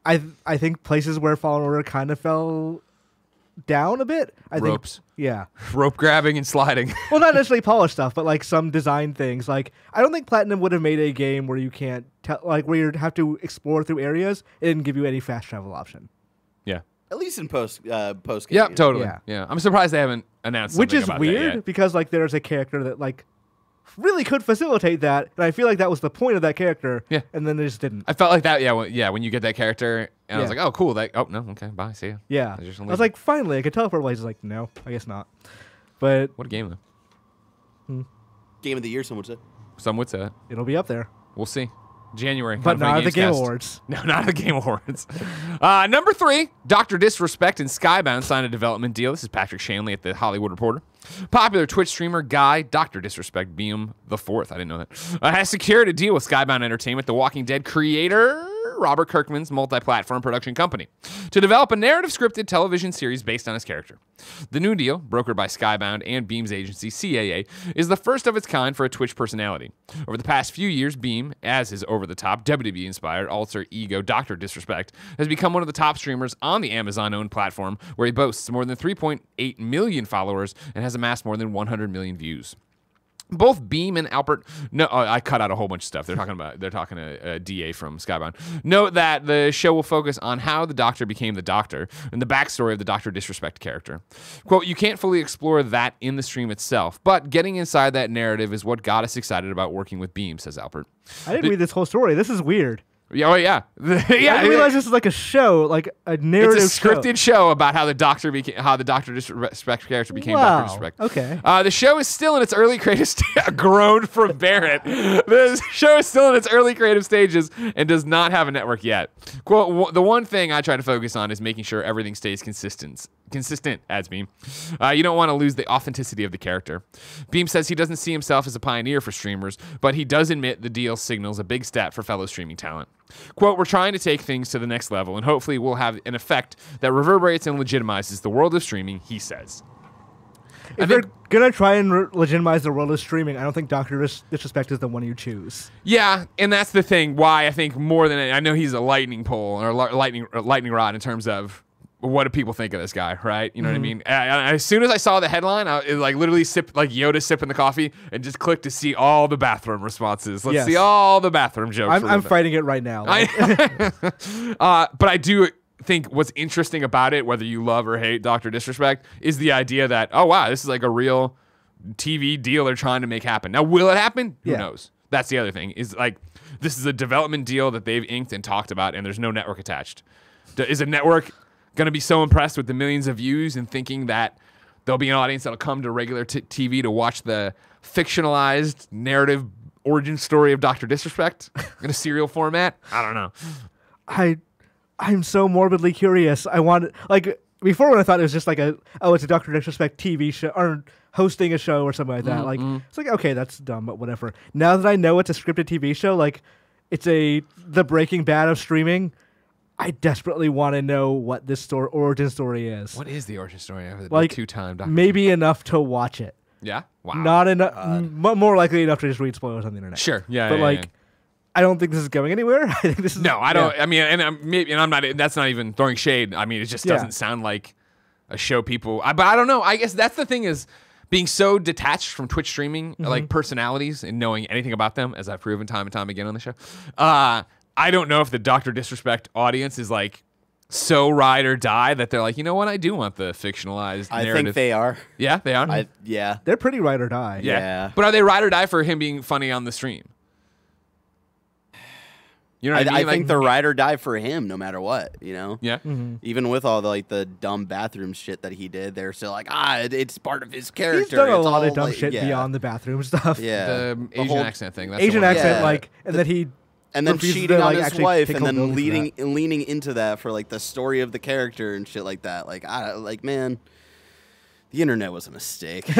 I think places where Fallen Order kind of fell down a bit. Ropes. Yeah. Rope grabbing and sliding. Well, not necessarily polished stuff, but like some design things. Like, I don't think Platinum would have made a game where you can't where you have to explore through areas. It didn't give you any fast travel option. Yeah. At least in post game. Yeah, totally. Yeah. Yeah. I'm surprised they haven't announced Which something is about that weird yet. because like there's a character that like really could facilitate that, and I feel like that was the point of that character. Yeah. And then they just didn't. I felt like that, when you get that character, and I was Yeah. like, oh, cool. Oh, no, okay, bye, see ya. Yeah. They're just I gonna was leave. like, finally, I could teleport. Well, he's like, no, I guess not. But What a game, though. Game of the year, someone said. Some would say that. it'll be up there. We'll see. January. But not at the Game Gamescast. Awards. No, not at the Game Awards. Number 3, Dr. Disrespect and Skybound signed a development deal. This is Patrick Shanley at the Hollywood Reporter. Popular Twitch streamer guy, Dr. Disrespect, Beam the Fourth, I didn't know that, has secured a deal with Skybound Entertainment, the Walking Dead creator, Robert Kirkman's multi-platform production company, to develop a narrative scripted television series based on his character. The new deal, brokered by Skybound and Beam's agency, CAA, is the first of its kind for a Twitch personality. Over the past few years, Beam, as his over-the-top, WWE-inspired alter ego Dr. Disrespect, has become one of the top streamers on the Amazon-owned platform, where he boasts more than 3.8 million followers and has amassed more than 100 million views. Both Beam and Albert. No, I cut out a whole bunch of stuff. They're talking to DA from Skybound. Note that the show will focus on how the Doctor became the Doctor and the backstory of the Dr. Disrespect character. Quote, you can't fully explore that in the stream itself, but getting inside that narrative is what got us excited about working with Beam, says Albert. I didn't read this whole story. This is weird. Yeah, oh yeah, I didn't realize this is like a show, like a narrative. It's a scripted show about how the Doctor Disrespect character became Wow. Dr. Disrespect. Okay. The show is still in its early creative grown from Barrett. The show is still in its early creative stages and does not have a network yet. Quote, the one thing I try to focus on is making sure everything stays consistent, adds Beam. You don't want to lose the authenticity of the character. Beam says he doesn't see himself as a pioneer for streamers, but he does admit the deal signals a big step for fellow streaming talent. Quote, we're trying to take things to the next level, and hopefully we'll have an effect that reverberates and legitimizes the world of streaming, he says. If you're gonna try and legitimize the world of streaming, I don't think Dr. Disrespect is the one you choose. Yeah, and that's the thing. Why I think more than I know he's a lightning pole or lightning rod in terms of what do people think of this guy, right? You know what I mean? As soon as I saw the headline, I literally sipped like Yoda sipping the coffee and just clicked to see all the bathroom responses. Let's see all the bathroom jokes. I'm fighting it right now. Like. But I do think what's interesting about it, whether you love or hate Dr. Disrespect, is the idea that, oh, wow, this is like a real TV deal they're trying to make happen. Now, will it happen? Who knows? That's the other thing. Is like this is a development deal that they've inked and talked about, and there's no network attached. Is a network going to be so impressed with the millions of views and thinking that there'll be an audience that'll come to regular TV to watch the fictionalized narrative origin story of Dr. Disrespect in a serial format? I don't know. I'm so morbidly curious. I want like before when I thought it was just like it's a Dr. Disrespect TV show or hosting a show or something like that. Like it's like okay, that's dumb, but whatever. Now that I know it's a scripted TV show, like it's the Breaking Bad of streaming. I desperately want to know what this origin story is. What is the origin story of the like, two-time Dr. Maybe enough to watch it. Yeah? Wow. Not enough, more likely enough to just read spoilers on the internet. Sure. Yeah. But yeah. I don't think this is going anywhere. I think this is No, I don't. I mean, and I'm not. That's not even throwing shade. I mean, it just doesn't Yeah. sound like a show people. But I don't know. I guess that's the thing is being so detached from Twitch streaming, like personalities, and knowing anything about them, as I've proven time and time again on the show. I don't know if the Dr. Disrespect audience is like so ride or die that they're like, you know what, I do want the fictionalized narrative. I think they are. Yeah, they are. Yeah. They're pretty ride or die. Yeah. But are they ride or die for him being funny on the stream? You know what I mean? I think they're ride or die for him, no matter what. You know. Yeah. Even with all the dumb bathroom shit that he did, they're still like, it's part of his character. He's done a It's lot of all, dumb like, shit beyond the bathroom stuff. Yeah. The Asian whole accent thing. That's Asian the one. accent, Yeah. like, and that he and then refuses cheating to, on like, his actually wife, take and then accountability for that. leaning into that for like the story of the character and shit like that. Like, man, the internet was a mistake.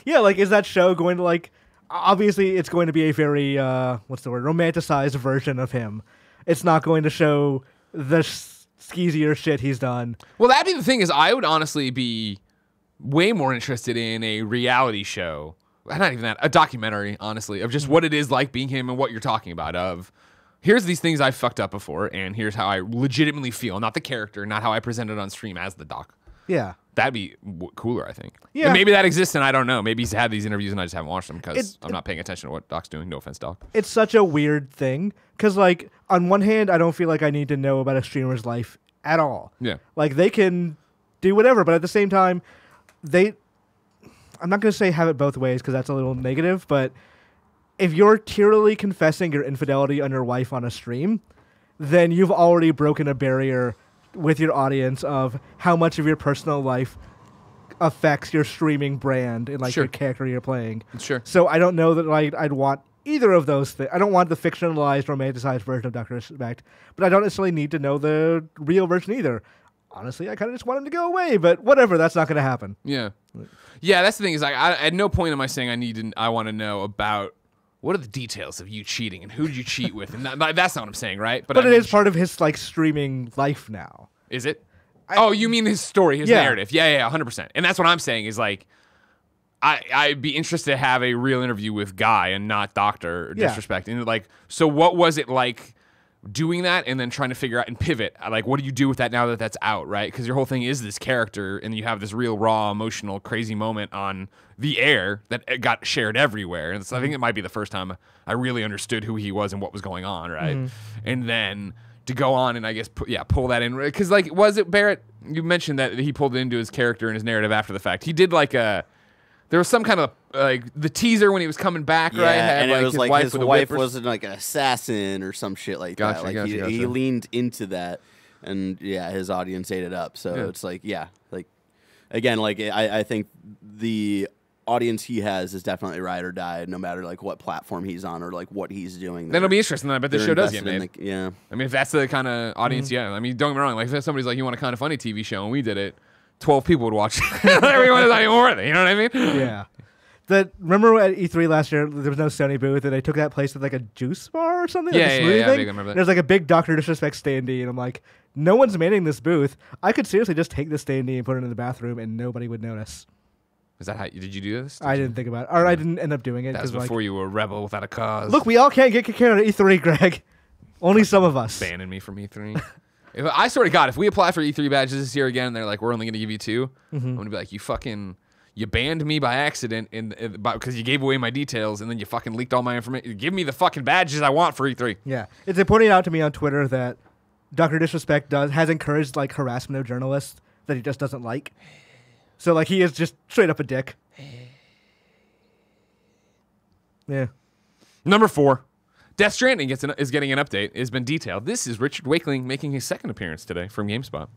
Yeah, like, is that show going to, like, obviously it's going to be a very, romanticized version of him. It's not going to show the skeezier shit he's done. Well, that'd be the thing is I would honestly be way more interested in a reality show. Not even that, a documentary, honestly, of just what it is like being him and what you're talking about of here's these things I fucked up before and here's how I legitimately feel, not the character, not how I presented on stream as the doc. Yeah. That'd be cooler, I think. Yeah. And maybe that exists and I don't know. Maybe he's had these interviews and I just haven't watched them because I'm not paying attention to what Doc's doing. No offense, Doc. It's such a weird thing because, like, on one hand, I don't feel like I need to know about a streamer's life at all. Yeah. Like, they can do whatever, but at the same time, I'm not going to say have it both ways because that's a little negative, but if you're tearily confessing your infidelity on your wife on a stream, then you've already broken a barrier with your audience of how much of your personal life affects your streaming brand and like your character you're playing. Sure. So I don't know that I'd want either of those things. I don't want the fictionalized, romanticized version of Dr. Disrespect, but I don't necessarily need to know the real version either. Honestly, I kind of just want him to go away, but whatever, that's not going to happen. Yeah. Yeah, that's the thing is like at no point am I saying I want to know about what are the details of you cheating and who did you cheat with, and that's not what I'm saying, right? But it is part of his like streaming life now. Is it? You mean his story, his narrative? Yeah, 100%. And that's what I'm saying is like, I'd be interested to have a real interview with Guy and not Dr. Disrespect. And like, so what was it like doing that and then trying to figure out and pivot? Like, what do you do with that now that that's out, right? Because your whole thing is this character, and you have this real raw, emotional, crazy moment on the air that got shared everywhere. And so I think it might be the first time I really understood who he was and what was going on, right? And then to go on and I guess pull that in, because like, was it Barrett? You mentioned that he pulled it into his character and his narrative after the fact. He did like there was some kind of like the teaser when he was coming back, right? Had, and it was like his wife wasn't like an assassin or some shit like that. Like he leaned into that, and his audience ate it up. So it's like again, like I think the audience he has is definitely ride or die, no matter like what platform he's on or like what he's doing. Then it'll be interesting. I bet the show does get made. I mean, if that's the kind of audience, I mean, don't get me wrong. Like if somebody's like, you want a kind of funny TV show, and we did it, 12 people would watch it. Everyone is not even worthy. You know what I mean? Yeah. Remember at E3 last year, there was no Sony booth, and they took that place with like a juice bar or something? Yeah, like a smoothie thing? I remember that. There's like a big Dr. Disrespect standee, and I'm like, no one's manning this booth. I could seriously just take the standee and put it in the bathroom, and nobody would notice. Is that how did you do this? I didn't think about it. Or I didn't end up doing it. That was before you were a rebel without a cause. Look, we all can't get kicked out of E3, Greg. Only some of us. Banning me from E3. I swear to God, if we apply for E3 badges this year again, and they're like, we're only going to give you 2, I'm going to be like, you banned me by accident because you gave away my details, and then you fucking leaked all my information. Give me the fucking badges I want for E3. Yeah. It's pointed out to me on Twitter that Dr. Disrespect has encouraged like harassment of journalists that he just doesn't like. So like he is just straight up a dick. Yeah. Number 4. Death Stranding is getting an update. It has been detailed. This is Richard Wakeling making his second appearance today from GameSpot.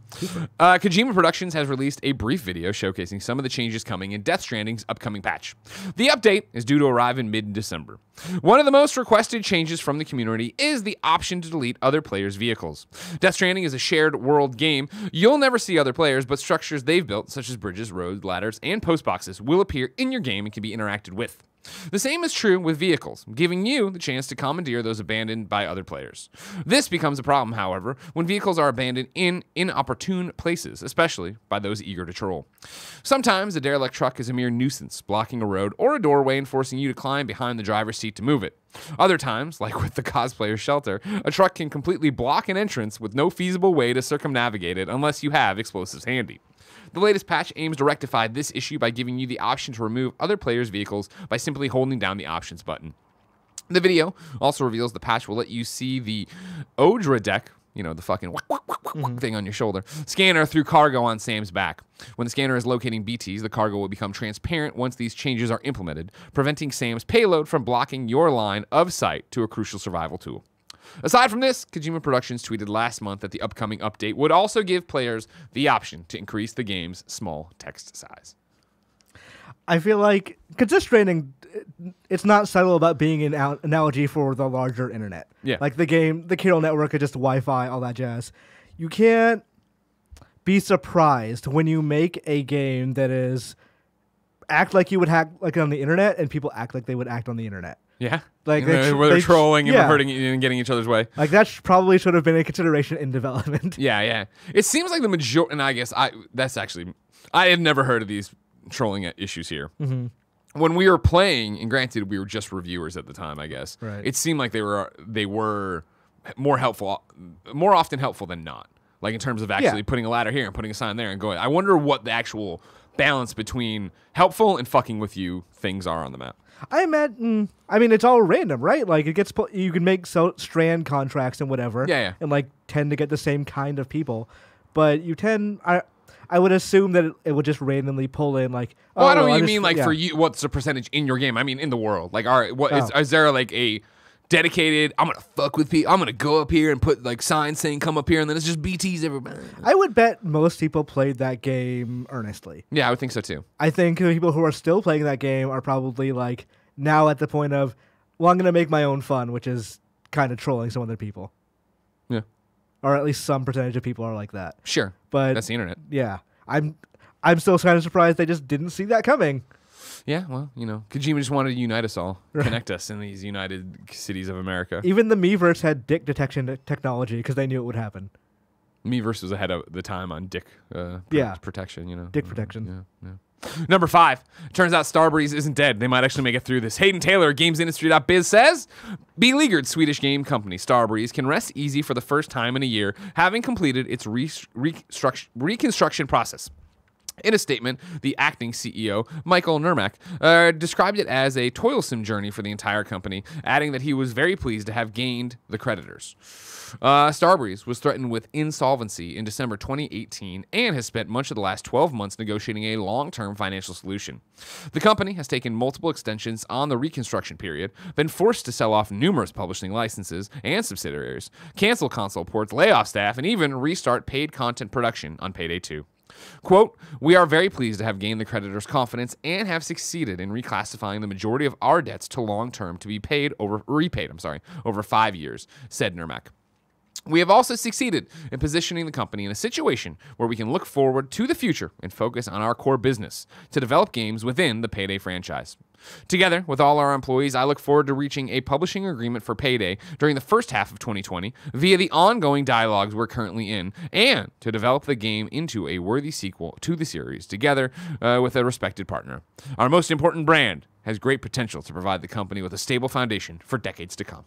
Kojima Productions has released a brief video showcasing some of the changes coming in Death Stranding's upcoming patch. The update is due to arrive in mid-December. One of the most requested changes from the community is the option to delete other players' vehicles. Death Stranding is a shared world game. You'll never see other players, but structures they've built, such as bridges, roads, ladders, and postboxes, will appear in your game and can be interacted with. The same is true with vehicles, giving you the chance to commandeer those abandoned by other players. This becomes a problem, however, when vehicles are abandoned in inopportune places, especially by those eager to troll. Sometimes a derelict truck is a mere nuisance, blocking a road or a doorway and forcing you to climb behind the driver's seat to move it. Other times, like with the cosplayer's shelter, a truck can completely block an entrance with no feasible way to circumnavigate it unless you have explosives handy. The latest patch aims to rectify this issue by giving you the option to remove other players' vehicles by simply holding down the options button. The video also reveals the patch will let you see the Odra deck, the fucking thing on your shoulder, scanner through cargo on Sam's back. When the scanner is locating BTs, the cargo will become transparent once these changes are implemented, preventing Sam's payload from blocking your line of sight to a crucial survival tool. Aside from this, Kojima Productions tweeted last month that the upcoming update would also give players the option to increase the game's small text size. I feel like, because Death Stranding, it's not subtle about being an analogy for the larger internet. Yeah. Like the game, the Kernel network, is just Wi-Fi, all that jazz. You can't be surprised when you make a game that is act like you would act like on the internet, and people act like they would act on the internet. Yeah, like where they're trolling and hurting and getting each other's way. Like that probably should have been a consideration in development. Yeah. It seems like the majority, and I guess I have never heard of these trolling issues here. Mm-hmm. When we were playing, and granted we were just reviewers at the time, I guess. Right. It seemed like they were more often helpful than not. Like in terms of actually putting a ladder here and putting a sign there and going. I wonder what the actual balance between helpful and fucking with you things are on the map. I imagine. I mean, it's all random, right? Like you can make strand contracts and whatever. Yeah. And like tend to get the same kind of people. but I would assume that it would just randomly pull in like. Well, I don't mean like for you. What's the percentage in your game? I mean in the world. Like, all right, is there like a dedicated? I'm gonna fuck with people. I'm gonna go up here and put like signs saying "come up here," and then it's just BTs everybody. I would bet most people played that game earnestly. Yeah, I would think so too. I think the people who are still playing that game are probably like now at the point of, well, I'm gonna make my own fun, which is kind of trolling some other people. Yeah. Or at least some percentage of people are like that. Sure. But that's the internet. Yeah. I'm still kind of surprised they just didn't see that coming. Yeah, well, Kojima just wanted to unite us all, connect us in these United Cities of America. Even the Miiverse had dick detection technology because they knew it would happen. Miiverse was ahead of the time on dick protection, Dick protection. Yeah. Number 5. Turns out Starbreeze isn't dead. They might actually make it through this. Hayden Taylor, GamesIndustry.biz says, beleaguered Swedish game company Starbreeze can rest easy for the first time in a year, having completed its reconstruction process. In a statement, the acting CEO, Michael Nurmak, described it as a toilsome journey for the entire company, adding that he was very pleased to have gained the creditors. Starbreeze was threatened with insolvency in December 2018 and has spent much of the last 12 months negotiating a long-term financial solution. The company has taken multiple extensions on the reconstruction period, been forced to sell off numerous publishing licenses and subsidiaries, cancel console ports, lay off staff, and even restart paid content production on Payday 2. Quote, we are very pleased to have gained the creditors' confidence and have succeeded in reclassifying the majority of our debts to long-term to be repaid over 5 years, said Nurmak. We have also succeeded in positioning the company in a situation where we can look forward to the future and focus on our core business to develop games within the Payday franchise. Together with all our employees, I look forward to reaching a publishing agreement for Payday during the first half of 2020 via the ongoing dialogues we're currently in, and to develop the game into a worthy sequel to the series together with a respected partner. Our most important brand has great potential to provide the company with a stable foundation for decades to come.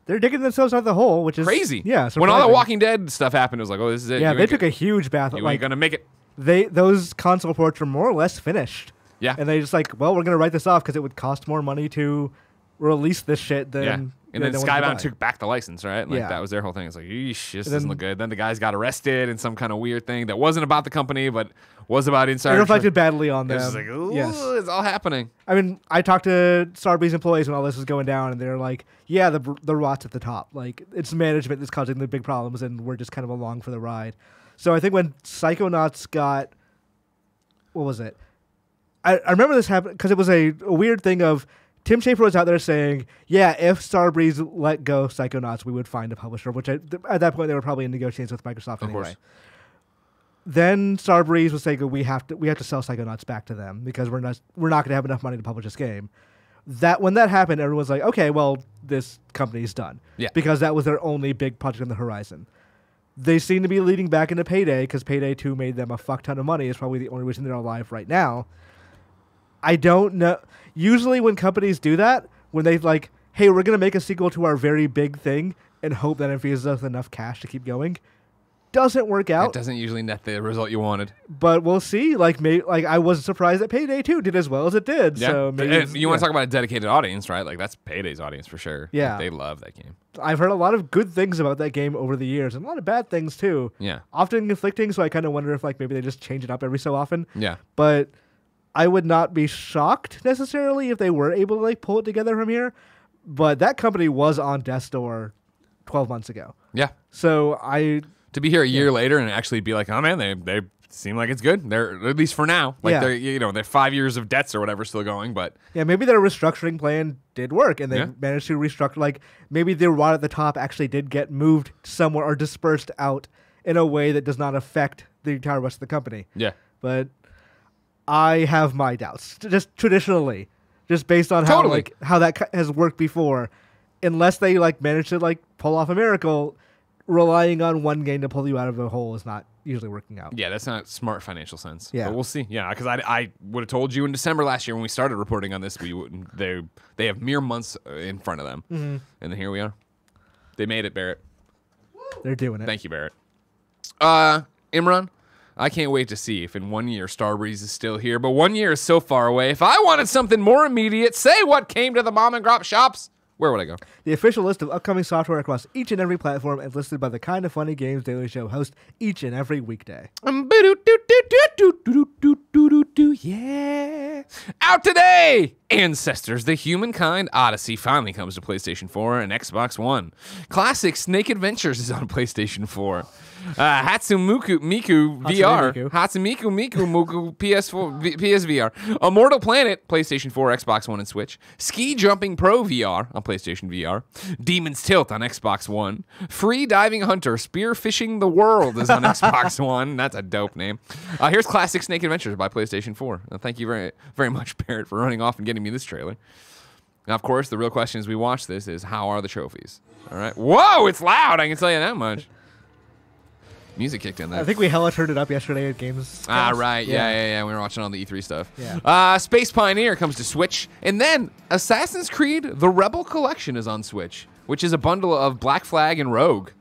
They're digging themselves out of the hole, which is crazy. Yeah, surprising. When all the Walking Dead stuff happened, it was like, oh, this is it. Yeah, they took a huge bath. You ain't gonna make it. Those console ports were more or less finished. Yeah, and they just like, well, we're gonna write this off because it would cost more money to release this shit than. Yeah. And then Skybound took back the license, right? Like that was their whole thing. It's like, yeesh, this doesn't look good. Then the guys got arrested in some kind of weird thing that wasn't about the company, but was about insider. It reflected badly on them. It's just like, ooh, it's all happening. I mean, I talked to Starbreeze employees when all this was going down, and they're like, yeah, the rot's at the top. Like, it's management that's causing the big problems, and we're just kind of along for the ride. So I think when Psychonauts got, what was it? I remember this happened because it was a weird thing of Tim Schafer was out there saying, yeah, if Starbreeze let go Psychonauts, we would find a publisher, which at that point they were probably in negotiations with Microsoft anyway. Course. Then Starbreeze was saying we have to sell Psychonauts back to them because we're not going to have enough money to publish this game. When that happened, everyone was like, okay, well, this company's done. Yeah. Because that was their only big project on the horizon. They seem to be leading back into Payday because Payday 2 made them a fuck ton of money. It's probably the only reason they're alive right now. I don't know. Usually when companies do that, when they like, hey, we're going to make a sequel to our very big thing and hope that infuses us enough cash to keep going, doesn't work out. It doesn't usually net the result you wanted. But we'll see. Like I wasn't surprised that Payday 2 did as well as it did. Yeah. So maybe you want to talk about a dedicated audience, right? Like that's Payday's audience for sure. Yeah. Like, they love that game. I've heard a lot of good things about that game over the years and a lot of bad things too. Yeah. Often conflicting, so I kind of wonder if like maybe they just change it up every so often. Yeah. But I would not be shocked necessarily if they were able to like pull it together from here. But that company was on death's door 12 months ago. Yeah. So to be here a year later and actually be like, oh man, they seem like it's good. They're at least for now. Like they're 5 years of debts or whatever still going, but yeah, maybe their restructuring plan did work and they managed to restructure. Like maybe the rot at the top actually did get moved somewhere or dispersed out in a way that does not affect the entire rest of the company. Yeah. But I have my doubts, just traditionally, just based on how that has worked before. Unless they like manage to like pull off a miracle, relying on one game to pull you out of a hole is not usually working out. Yeah, that's not smart financial sense. Yeah, but we'll see. Yeah, because I would have told you in December last year when we started reporting on this, they have mere months in front of them, and then here we are. They made it, Barrett. They're doing it. Thank you, Barrett. Imran, I can't wait to see if in 1 year Starbreeze is still here, but 1 year is so far away. If I wanted something more immediate, say what came to the mom and grop shops Where would I go? The official list of upcoming software across each and every platform is listed by the Kinda Funny Games Daily Show host each and every weekday. Yeah. Out today! Ancestors, the Humankind Odyssey finally comes to PlayStation 4 and Xbox One. Classic Snake Adventures is on PlayStation 4. Hatsumuku Miku VR. Hatsumuku Miku Muku PS4 PSVR. Immortal Planet PlayStation 4, Xbox One, and Switch. Ski Jumping Pro VR on PlayStation VR. Demon's Tilt on Xbox One. Free Diving Hunter Spearfishing the World is on Xbox One. That's a dope name. Here's Classic Snake Adventures by PlayStation 4. Thank you very, very much, Barrett, for running off and getting me this trailer. Now, of course, the real question as we watch this is, how are the trophies? All right. Whoa, it's loud. I can tell you that much. Music kicked in there. I think we hella turned it up yesterday at Games. Right. Yeah. We were watching all the E3 stuff. Yeah. Space Pioneer comes to Switch. And then Assassin's Creed The Rebel Collection is on Switch, which is a bundle of Black Flag and Rogue.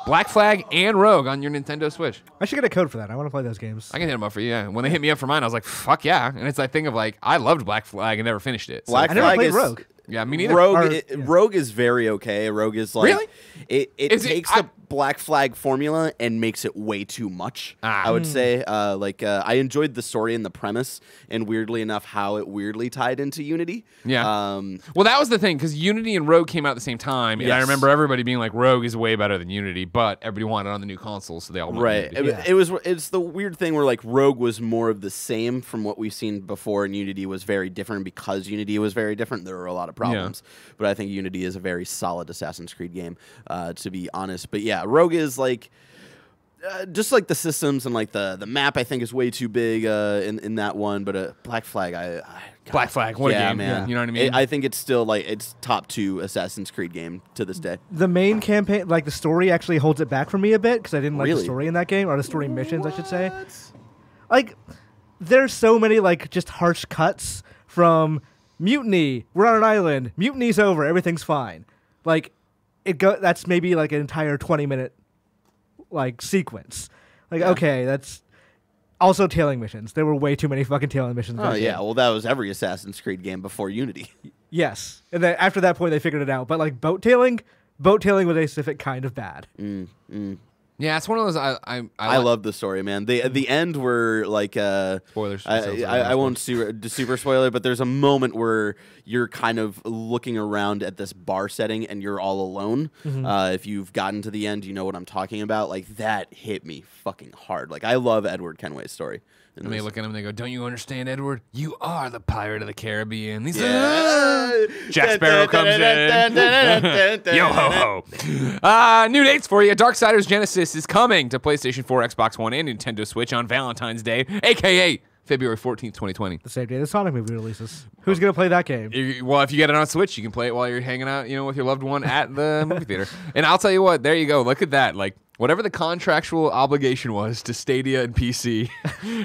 Black Flag and Rogue on your Nintendo Switch. I should get a code for that. I want to play those games. I can hit them up for you, yeah. When they hit me up for mine, I was like, fuck yeah. And it's that thing of like, I loved Black Flag and never finished it. So. Black I never Flag played is, Rogue. Yeah, me neither. Rogue is very okay. Rogue is like... Really? It takes the Black Flag formula and makes it way too much, I would say. I enjoyed the story and the premise, and weirdly enough, how it weirdly tied into Unity. Yeah. Well, that was the thing, because Unity and Rogue came out at the same time, and I remember everybody being like, Rogue is way better than Unity, but everybody wanted it on the new console, so they all wanted Unity. It's the weird thing where like Rogue was more of the same from what we've seen before, and Unity was very different. Because Unity was very different, there were a lot of problems. But I think Unity is a very solid Assassin's Creed game, to be honest. But yeah, Rogue is like just like the systems and like the map. I think is way too big in that one. But Black Flag, Black Flag, what a game, man! You know what I mean? I think it's still like it's top 2 Assassin's Creed game to this day. The main campaign, like the story, actually holds it back for me a bit because I didn't like the story in that game, or the story missions, I should say. Like, there's so many like just harsh cuts from mutiny. We're on an island. Mutiny's over. Everything's fine. Like, that's maybe like an entire 20-minute like sequence. Like, okay, that's also tailing missions. There were way too many fucking tailing missions. Oh yeah, well that was every Assassin's Creed game before Unity. Yes, and then after that point they figured it out. But like boat tailing was a specific kind of bad. Yeah, it's one of those. I love the story, man. The end were like spoilers. I won't super spoiler, but there's a moment where you're kind of looking around at this bar setting and you're all alone. If you've gotten to the end, you know what I'm talking about. Like that hit me fucking hard. Like I love Edward Kenway's story. And they look at him and they go, "Don't you understand, Edward? You are the pirate of the Caribbean." He's Jack Sparrow comes in. Yo ho ho. New dates for you. Darksiders Genesis is coming to PlayStation 4, Xbox One, and Nintendo Switch on Valentine's Day, a.k.a. February 14th, 2020. The same day the Sonic movie releases. Who's going to play that game? Well, if you get it on Switch, you can play it while you're hanging out, with your loved one at the movie theater. And I'll tell you what, there you go. Look at that. Like, whatever the contractual obligation was to Stadia and PC.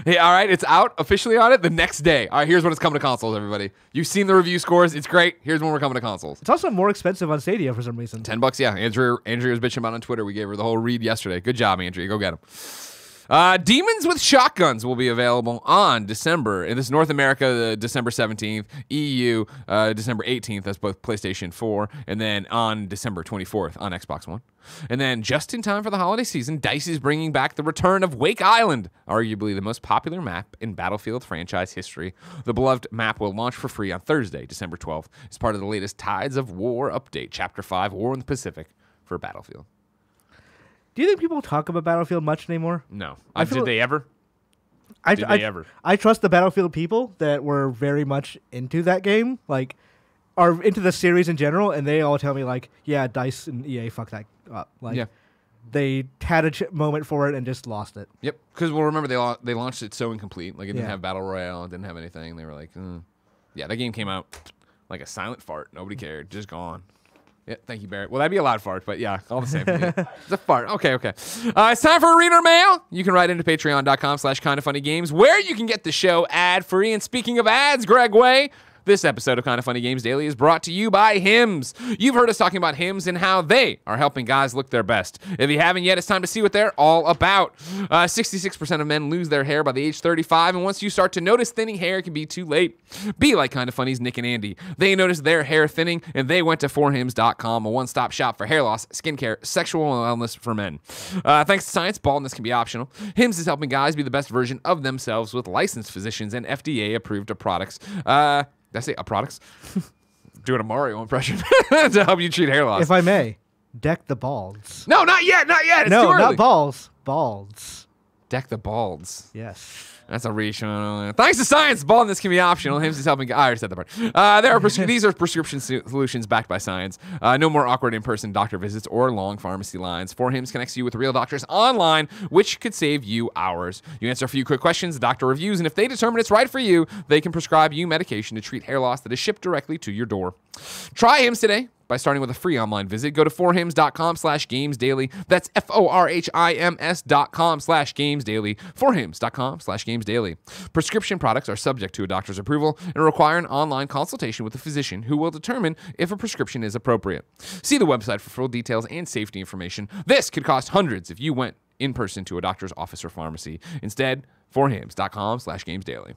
Hey, all right, it's out officially on it the next day. All right, here's when it's coming to consoles, everybody. You've seen the review scores. It's great. Here's when we're coming to consoles. It's also more expensive on Stadia for some reason. $10, yeah. Andrea was bitching about it on Twitter. We gave her the whole read yesterday. Good job, Andrea. Go get them. Demons with Shotguns will be available on December. And this is North America, December 17th. EU, December 18th. That's both PlayStation 4. And then on December 24th on Xbox One. And then just in time for the holiday season, DICE is bringing back the return of Wake Island, arguably the most popular map in Battlefield franchise history. The beloved map will launch for free on Thursday, December 12th, as part of the latest Tides of War update, Chapter 5, War in the Pacific, for Battlefield. Do you think people talk about Battlefield much anymore? No. Did they ever? I trust the Battlefield people that were very much into that game, like, are into the series in general, and they all tell me, like, yeah, DICE and EA fucked that up. Like, they had a moment for it and just lost it. Yep. Because, well, remember, they launched it so incomplete. Like, it didn't have Battle Royale. It didn't have anything. They were like, Yeah, that game came out like a silent fart. Nobody cared. Just gone. Yeah, thank you, Barrett. Well, that'd be a loud fart, but yeah, all the same. It's a fart. Okay. It's time for Reader Mail. You can write into patreon.com/kindafunnygames, where you can get the show ad-free. And speaking of ads, Greg Way, This episode of Kinda Funny Games Daily is brought to you by Hims. You've heard us talking about Hims and how they are helping guys look their best. If you haven't yet, it's time to see what they're all about. 66% of men lose their hair by the age 35, and once you start to notice thinning hair, it can be too late. Be like Kinda Funny's Nick and Andy. They noticed their hair thinning, and they went to forhims.com, a one-stop shop for hair loss, skincare, sexual wellness for men. Thanks to science, baldness can be optional. Hims is helping guys be the best version of themselves with licensed physicians and FDA-approved products. Did I say products? Doing a Mario impression to help you treat hair loss. If I may, deck the balds. No, not yet, not yet. It's no, too early. not balls. Balds. Deck the balds. Yes. That's a reach. Thanks to science, baldness can be optional. Hims is helping. I already said that part. These are prescription solutions backed by science. No more awkward in-person doctor visits or long pharmacy lines. 4Hims connects you with real doctors online, which could save you hours. You answer a few quick questions, the doctor reviews, and if they determine it's right for you, they can prescribe you medication to treat hair loss that is shipped directly to your door. Try Hims today by starting with a free online visit. Go to forhims.com/gamesdaily. That's forhims.com/gamesdaily. forhims.com/gamesdaily. Prescription products are subject to a doctor's approval and require an online consultation with a physician who will determine if a prescription is appropriate. See the website for full details and safety information. This could cost hundreds if you went in person to a doctor's office or pharmacy. Instead, forhims.com/gamesdaily.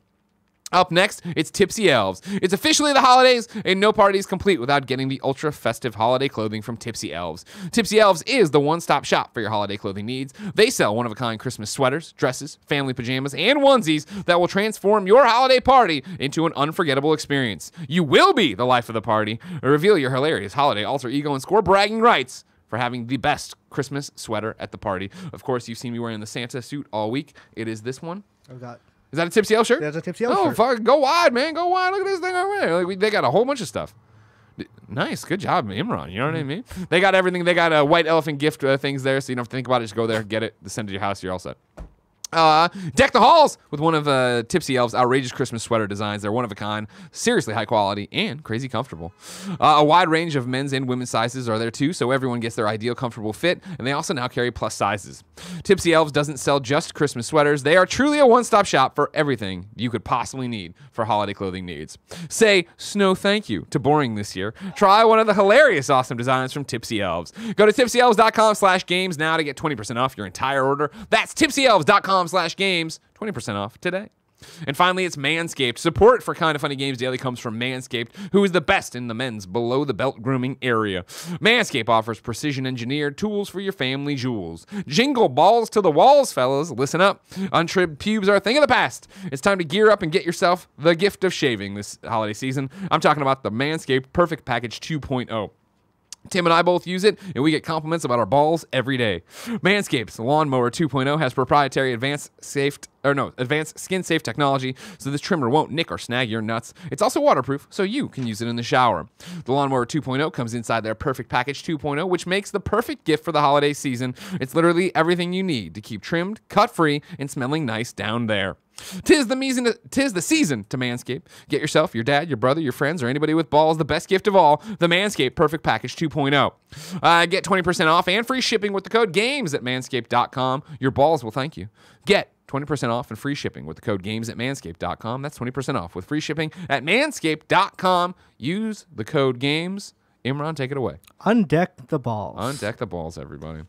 Up next, it's Tipsy Elves. It's officially the holidays, and no party is complete without getting the ultra-festive holiday clothing from Tipsy Elves. Tipsy Elves is the one-stop shop for your holiday clothing needs. They sell one-of-a-kind Christmas sweaters, dresses, family pajamas, and onesies that will transform your holiday party into an unforgettable experience. You will be the life of the party. Reveal your hilarious holiday alter ego and score bragging rights for having the best Christmas sweater at the party. Of course, you've seen me wearing the Santa suit all week. It is this one. Oh, God. Is that a Tipsy Elves shirt? That's a Tipsy Elves shirt. shirt. Oh, fuck, go wide, man. Go wide. Look at this thing over there. They got a whole bunch of stuff. Nice. Good job, Imran. You know what I mean? They got everything. They got white elephant gift things there, so you don't have to think about it. Just go there, get it, send it to your house. You're all set. Deck the halls with one of Tipsy Elves' outrageous Christmas sweater designs. They're one of a kind, seriously high quality, and crazy comfortable. A wide range of men's and women's sizes are there too, so everyone gets their ideal comfortable fit, and they also now carry plus sizes. Tipsy Elves doesn't sell just Christmas sweaters. They are truly a one-stop shop for everything you could possibly need for holiday clothing needs. Say snow thank you to boring this year. Try one of the hilarious awesome designs from Tipsy Elves. Go to tipsyelves.com/games now to get 20% off your entire order. That's tipsyelves.com/games, 20% off today. And finally, it's Manscaped. Support for Kinda Funny Games Daily comes from Manscaped, who is the best in the men's below-the-belt grooming area. Manscaped offers precision-engineered tools for your family jewels. Jingle balls to the walls, fellas. Listen up. Untrimmed pubes are a thing of the past. It's time to gear up and get yourself the gift of shaving this holiday season. I'm talking about the Manscaped Perfect Package 2.0. Tim and I both use it, and we get compliments about our balls every day. Manscaped's Lawnmower 2.0 has proprietary advanced skin-safe technology, so this trimmer won't nick or snag your nuts. It's also waterproof, so you can use it in the shower. The Lawnmower 2.0 comes inside their Perfect Package 2.0, which makes the perfect gift for the holiday season. It's literally everything you need to keep trimmed, cut-free, and smelling nice down there. Tis the season to Manscaped. Get yourself, your dad, your brother, your friends, or anybody with balls the best gift of all, the Manscaped Perfect Package 2.0. Get 20% off and free shipping with the code GAMES at manscaped.com. Your balls will thank you. Get 20% off and free shipping with the code GAMES at manscaped.com. That's 20% off with free shipping at manscaped.com. Use the code GAMES. Imran, take it away. Undeck the balls. Undeck the balls, everybody.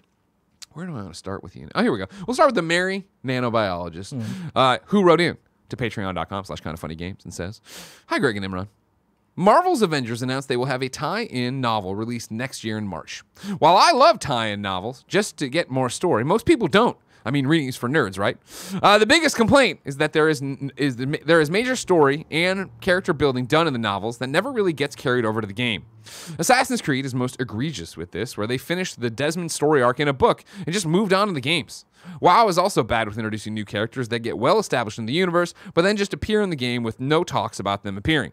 Where do I want to start with you? Oh, here we go. We'll start with the Merry Nano Biologist, who wrote in to patreon.com/kindoffunnygames and says, "Hi, Greg and Imran. Marvel's Avengers announced they will have a tie-in novel released next year in March. While I love tie-in novels just to get more story, most people don't. I mean, reading is for nerds, right? The biggest complaint is that there is major story and character building done in the novels that never really gets carried over to the game. Assassin's Creed is most egregious with this, where they finished the Desmond story arc in a book and just moved on to the games. WoW is also bad with introducing new characters that get well established in the universe, but then just appear in the game with no talks about them appearing.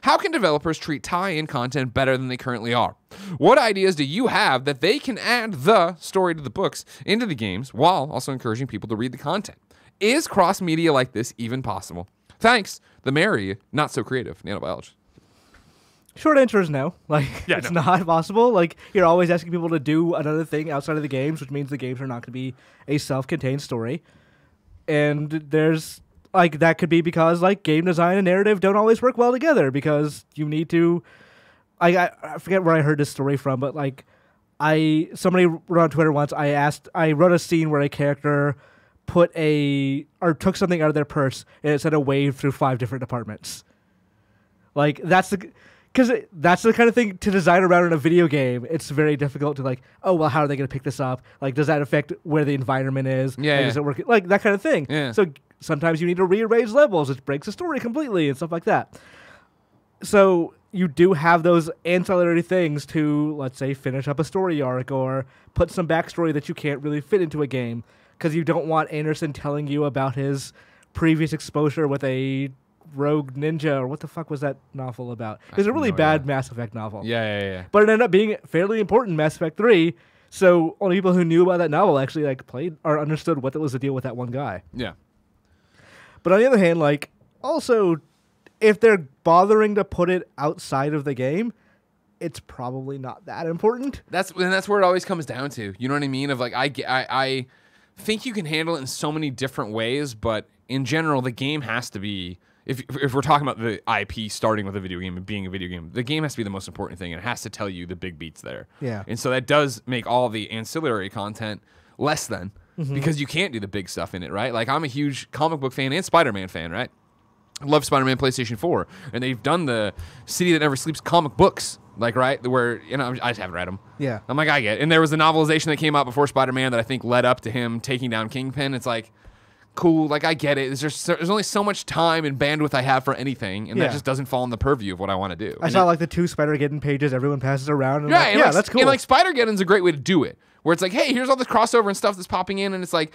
How can developers treat tie-in content better than they currently are? What ideas do you have that they can add the story to the books into the games while also encouraging people to read the content? Is cross-media like this even possible? Thanks, the Merry, not so creative nanobiologist." Short answer is no. It's not possible. You're always asking people to do another thing outside of the games, which means the games are not going to be a self-contained story. And there's like that could be because like game design and narrative don't always work well together because you need to. I forget where I heard this story from, but like somebody wrote on Twitter once. I wrote a scene where a character took something out of their purse and it said a wave through 5 different departments. Like that's the kind of thing to design around in a video game. It's very difficult to like, oh well, how are they going to pick this up? Like, does that affect where the environment is? Yeah, like, does it work? Like that kind of thing. Yeah. So sometimes you need to rearrange levels, which breaks the story completely and stuff like that. So you do have those ancillary things to, let's say, finish up a story arc or put some backstory that you can't really fit into a game because you don't want Anderson telling you about his previous exposure with a rogue ninja, or what the fuck was that novel about? It was a really bad Mass Effect novel. Yeah. But it ended up being fairly important in Mass Effect 3, so only people who knew about that novel actually like played or understood what was the deal with that one guy. Yeah. But on the other hand, like, also, if they're bothering to put it outside of the game, it's probably not that important. That's where it always comes down to. You know what I mean? Of like, I think you can handle it in so many different ways, but in general, the game has to be. If we're talking about the IP starting with a video game and being a video game, the game has to be the most important thing, and it has to tell you the big beats there. Yeah. And so that does make all the ancillary content less than, because you can't do the big stuff in it, right? Like, I'm a huge comic book fan and Spider-Man fan, right? I love Spider-Man PlayStation 4, and they've done the City That Never Sleeps comic books, like, right? Where, you know, I just haven't read them. Yeah. I'm like, I get it. And there was a novelization that came out before Spider-Man that I think led up to him taking down Kingpin. It's like, cool, like, I get it. There's only so much time and bandwidth I have for anything, and that just doesn't fall in the purview of what I want to do. I saw like the 2 Spider-Geddon pages everyone passes around. And Yeah, like, that's cool. And like Spider-Geddon's a great way to do it, where it's like, hey, here's all this crossover and stuff that's popping in, and it's like,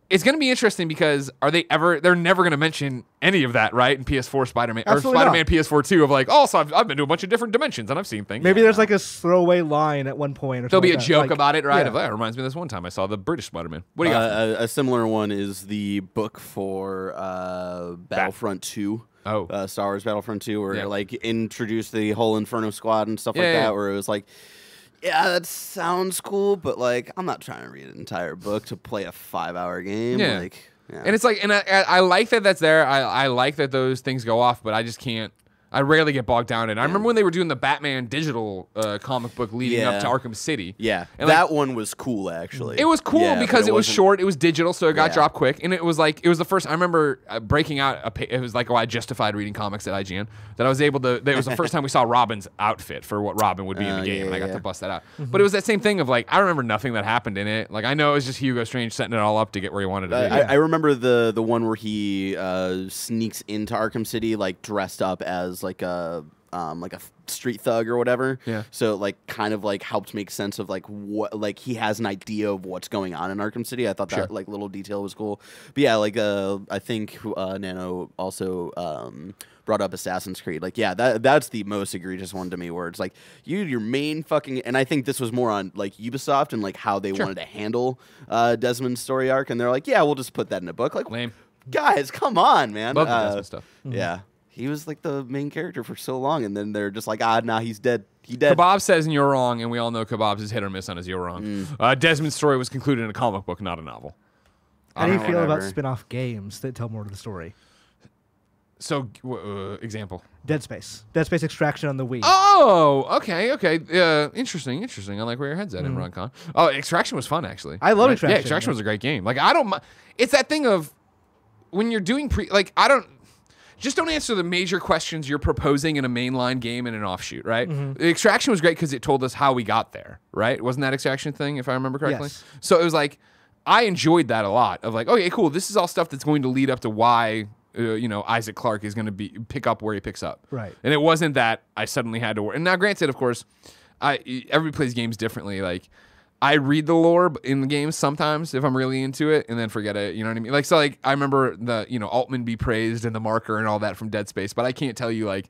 it's going to be interesting because they're never going to mention any of that, right? In PS4 Spider-Man, or Spider-Man PS4 2 of like, oh, so I've been to a bunch of different dimensions and I've seen things. Maybe there's like a throwaway line at one point. Or there'll be like a joke like, about it, right? Yeah. Of that reminds me of this one time I saw the British Spider-Man. What do you got? A similar one is the book for Battlefront 2. Oh. Star Wars Battlefront 2, where Yeah. it, like, introduced the whole Inferno Squad and stuff like that, where it was like, yeah, that sounds cool, but like, I'm not trying to read an entire book to play a 5-hour game. Yeah. Like, yeah. And it's like, and I like that that's there. I like that those things go off, but I just can't. I rarely get bogged down in it. I remember when they were doing the Batman digital comic book leading up to Arkham City. Yeah, and that one was cool, actually. It was cool because it was short. It was digital, so it got Yeah. dropped quick. And it was like, it was the first, I remember breaking out, it was like, I justified reading comics at IGN, that I was able to, that was the first time we saw Robin's outfit for what Robin would be in the game, and I got to bust that out. But it was that same thing of like, I remember nothing that happened in it. Like, I know it was just Hugo Strange setting it all up to get where he wanted to be. I remember the one where he sneaks into Arkham City, like, dressed up as like a street thug or whatever. Yeah. So it, like, kind of like helped make sense of like what, like, he has an idea of what's going on in Arkham City. I thought that like little detail was cool. But yeah, like I think Nano also brought up Assassin's Creed. Like, yeah, that's the most egregious one to me, where it's like your main fucking, and I think this was more on like Ubisoft and like how they wanted to handle Desmond's story arc, and they're like, yeah, we'll just put that in a book. Like, Lame. guys, come on, man. Love the Desmond stuff. Yeah. He was like the main character for so long, and then they're just like, nah, he's dead. He dead. Kebab says, and you're wrong, and we all know Kebab's is hit or miss on his you're wrong. Desmond's story was concluded in a comic book, not a novel. How do you feel about spin-off games that tell more of the story? So, example. Dead Space Extraction on the Wii. Oh, okay. Interesting. I like where your head's at, Imran Khan. Oh, Extraction was fun, actually. I love Extraction. Yeah, Extraction was a great game. Like, I don't. It's that thing of when you're doing just don't answer the major questions you're proposing in a mainline game and an offshoot, right? Extraction was great because it told us how we got there, right? Wasn't that Extraction thing, if I remember correctly? Yes. So it was like, I enjoyed that a lot. Of like, okay, cool. This is all stuff that's going to lead up to why Isaac Clarke is going to pick up where he picks up. Right. And it wasn't that I suddenly had to work. And now, granted, of course, everybody plays games differently. Like, I read the lore in the games sometimes if I'm really into it, and then forget it. You know what I mean? Like, so, like, I remember the Altman be praised and the marker and all that from Dead Space, but I can't tell you like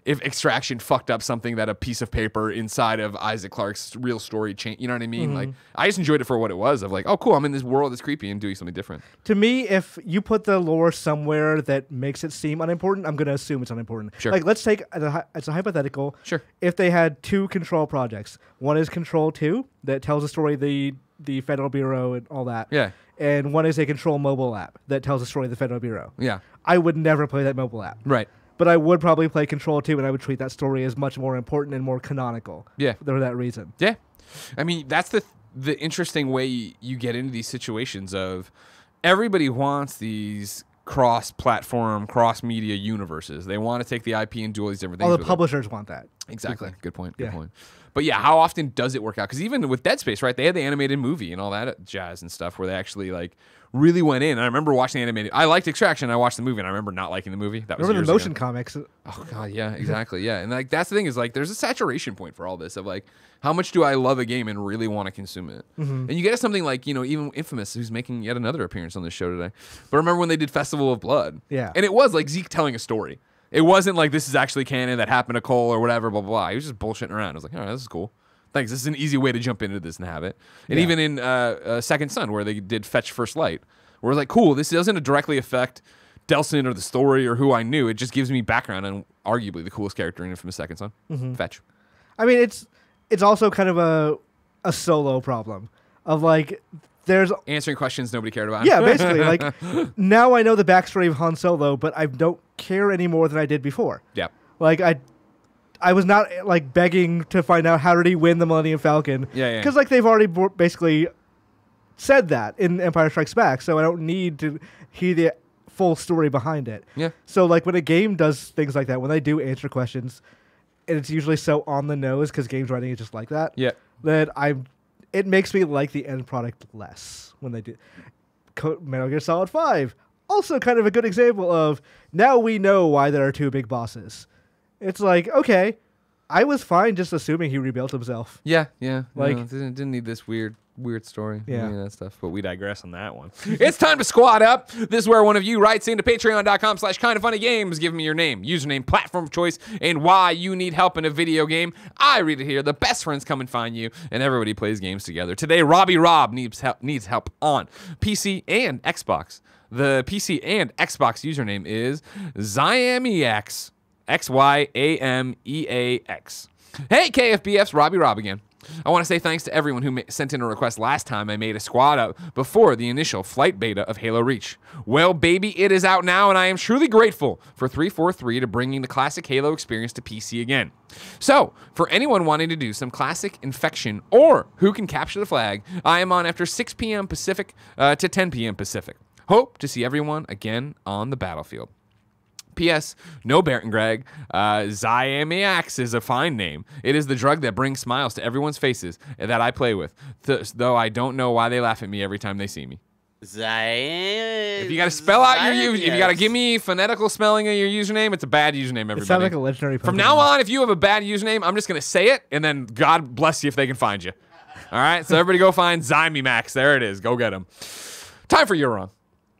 if Extraction fucked up something that a piece of paper inside of Isaac Clarke's real story changed. You know what I mean? Like, I just enjoyed it for what it was. Of like, oh, cool, I'm in this world that's creepy and doing something different. To me, if you put the lore somewhere that makes it seem unimportant, I'm going to assume it's unimportant. Sure. Like, let's take, it's a hypothetical. Sure. If they had 2 Control projects. One is Control 2 that tells the story of the Federal Bureau and all that. Yeah. And one is a Control mobile app that tells the story of the Federal Bureau. Yeah. I would never play that mobile app. Right. But I would probably play Control 2, and I would treat that story as much more important and more canonical. Yeah. For that reason. Yeah. I mean, that's the interesting way you get into these situations of everybody wants these cross-platform, cross-media universes. They want to take the IP and do all these different things. All the publishers want that. Exactly. Good point. Good Yeah. point. But yeah, how often does it work out? Because even with Dead Space, right, they had the animated movie and all that jazz and stuff where they actually like really went in. And I remember watching the animated. I liked Extraction. I watched the movie, and I remember not liking the movie. That was Remember the years motion ago. comics? Oh god, yeah, exactly, yeah. And like that's the thing is like there's a saturation point for all this of like how much do I love a game and really want to consume it? And you get to something like even Infamous, who's making yet another appearance on this show today. But remember when they did Festival of Blood? Yeah. And it was like Zeke telling a story. It wasn't like this is actually canon that happened to Cole or whatever, blah blah blah. He was just bullshitting around. I was like, all right, this is cool. Thanks. This is an easy way to jump into this and have it. And even in Second Son, where they did Fetch First Light, where it's like, cool, this doesn't directly affect Delson or the story or who I knew. It just gives me background on arguably the coolest character in Infamous Second Son, Fetch. I mean, it's also kind of a solo problem of like there's Answering questions nobody cared about. yeah, basically like now I know the backstory of Han Solo, but I don't care any more than I did before. Yeah. Like I was not like begging to find out how did he win the Millennium Falcon. Yeah. Because like they've already basically said that in Empire Strikes Back, so I don't need to hear the full story behind it. Yeah. So like when a game does things like that, when they do answer questions, and it's usually so on the nose because games writing is just like that. Yeah. That it makes me like the end product less when they do. Metal Gear Solid 5, also kind of a good example of now we know why there are two big bosses. It's like, okay, I was fine just assuming he rebuilt himself. Yeah. Like- No, didn't need this weird story. Yeah. Any of that stuff. But we digress on that one. It's time to squad up. This is where one of you writes into patreon.com/kindoffunnygames. Give me your name, username, platform of choice, and why you need help in a video game. I read it here. The best friends come and find you, and everybody plays games together. Today, Robby Rob needs help on PC and Xbox. The PC and Xbox username is Xyameax. Xyameax. Hey, KFBFs, Robby Rob again. I want to say thanks to everyone who sent in a request last time I made a squad up before the initial flight beta of Halo Reach. Well, baby, it is out now, and I am truly grateful for 343 to bringing the classic Halo experience to PC again. So, for anyone wanting to do some classic Infection or Who Can Capture the Flag, I am on after 6 p.m. Pacific to 10 p.m. Pacific. Hope to see everyone again on the battlefield. P.S. No, Barrett and Greg. Xyameax is a fine name. It is the drug that brings smiles to everyone's faces that I play with, though I don't know why they laugh at me every time they see me. If you got to spell out if you got to give me phonetical spelling of your username, it's a bad username, everybody. It sounds like a legendary Pokemon. From now on, if you have a bad username, I'm just going to say it, and then God bless you if they can find you. All right? So everybody go find Xyameax. There it is. Go get him. Time for You're Wrong.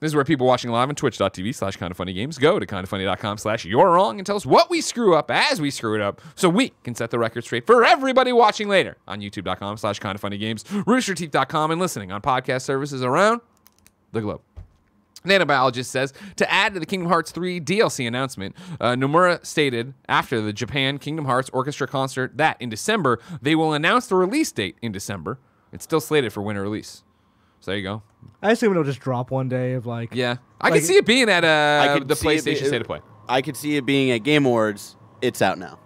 This is where people watching live on twitch.tv/kindoffunnygames go to kindoffunny.com/you're wrong and tell us what we screw up as we screw it up so we can set the record straight for everybody watching later on youtube.com/kindoffunnygames, roosterteeth.com, and listening on podcast services around the globe. Nano Biologist says, to add to the Kingdom Hearts 3 DLC announcement, Nomura stated after the Japan Kingdom Hearts Orchestra concert that in December, they will announce the release date in December. It's still slated for winter release. So there you go. I assume it'll just drop one day of like... Yeah. I could see it being at the PlayStation State of Play. I could see it being at Game Awards. It's out now.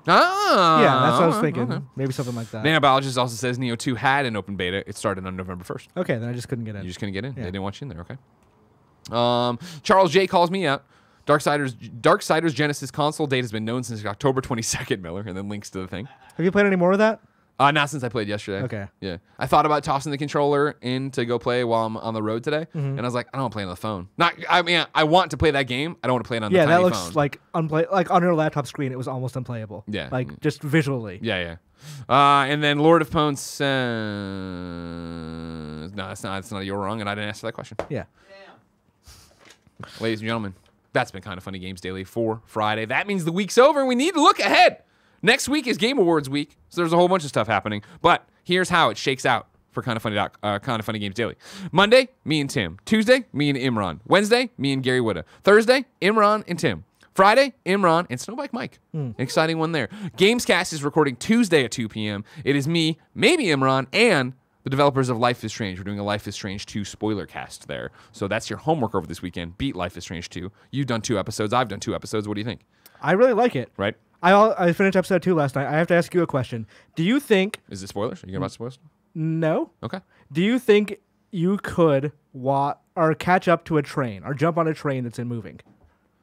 Ah. Yeah, that's what I was thinking. Okay. Maybe something like that. Nano Biologist also says Neo 2 had an open beta. It started on November 1st. Okay, then I just couldn't get in. You just couldn't get in? Yeah. They didn't want you in there, okay. Charles J. calls me out. Darksiders Genesis console date has been known since October 22nd, Miller, and then links to the thing. Have you played any more of that? Not since I played yesterday. Okay. Yeah. I thought about tossing the controller in to go play while I'm on the road today, and I was like, I don't want to play on the phone. I want to play that game. I don't want to play it on the tiny phone. Yeah, that phone. looks like like on your laptop screen, it was almost unplayable. Yeah. Like just visually. Yeah. And then Lord of Pone says, no, that's not. You're wrong, and I didn't answer that question. Yeah. Ladies and gentlemen, that's been Kind of Funny Games Daily for Friday. That means the week's over, and we need to look ahead. Next week is Game Awards week, so there's a whole bunch of stuff happening. But here's how it shakes out for Kind of Funny Games Daily. Monday, me and Tim. Tuesday, me and Imran. Wednesday, me and Gary Woodda. Thursday, Imran and Tim. Friday, Imran and Snowbike Mike. Exciting one there. Gamescast is recording Tuesday at 2 p.m. It is me, maybe Imran, and The developers of Life is Strange. We're doing a Life is Strange 2 spoiler cast there. So that's your homework over this weekend. Beat Life is Strange 2. You've done 2 episodes. I've done 2 episodes. What do you think? I really like it. Right? I finished episode 2 last night. I have to ask you a question. Do you think... Is it spoilers? Are you going about spoilers? No. Okay. Do you think you could or catch up to a train or jump on a train that's moving?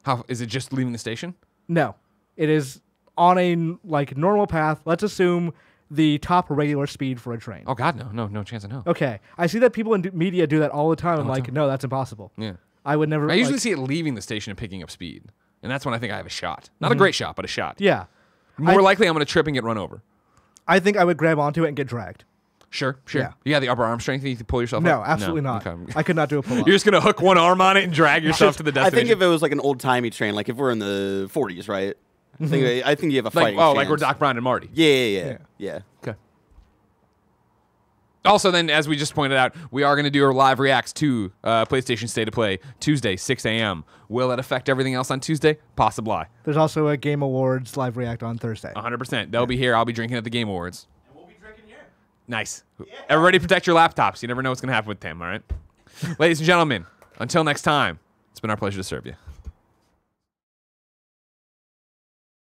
How is it just leaving the station? No. It is on a normal path. Let's assume the top regular speed for a train. Oh, God, no chance of no. Okay. I see that people in media do that all the time. I'm no, that's impossible. Yeah. I would never... I usually see it leaving the station and picking up speed. And that's when I think I have a shot. Not a great shot, but a shot. Yeah. More likely I'm going to trip and get run over. I think I would grab onto it and get dragged. Sure. Yeah. You got the upper arm strength that you can pull yourself No, up? absolutely not. Okay. I could not do a pull-up. You're just going to hook one arm on it and drag yourself to the I destination? think if it was like an old-timey train, like if we're in the 40s, right? I think you have a fighting chance. Like we're Doc Brown and Marty. Yeah. Okay. Also, then, as we just pointed out, we are going to do our live reacts to PlayStation State of Play Tuesday, 6 a.m. Will it affect everything else on Tuesday? Possibly. There's also a Game Awards live react on Thursday. 100%. They'll be here. I'll be drinking at the Game Awards. And we'll be drinking here. Nice. Yeah. Everybody protect your laptops. You never know what's going to happen with Tim, all right? Ladies and gentlemen, until next time, it's been our pleasure to serve you.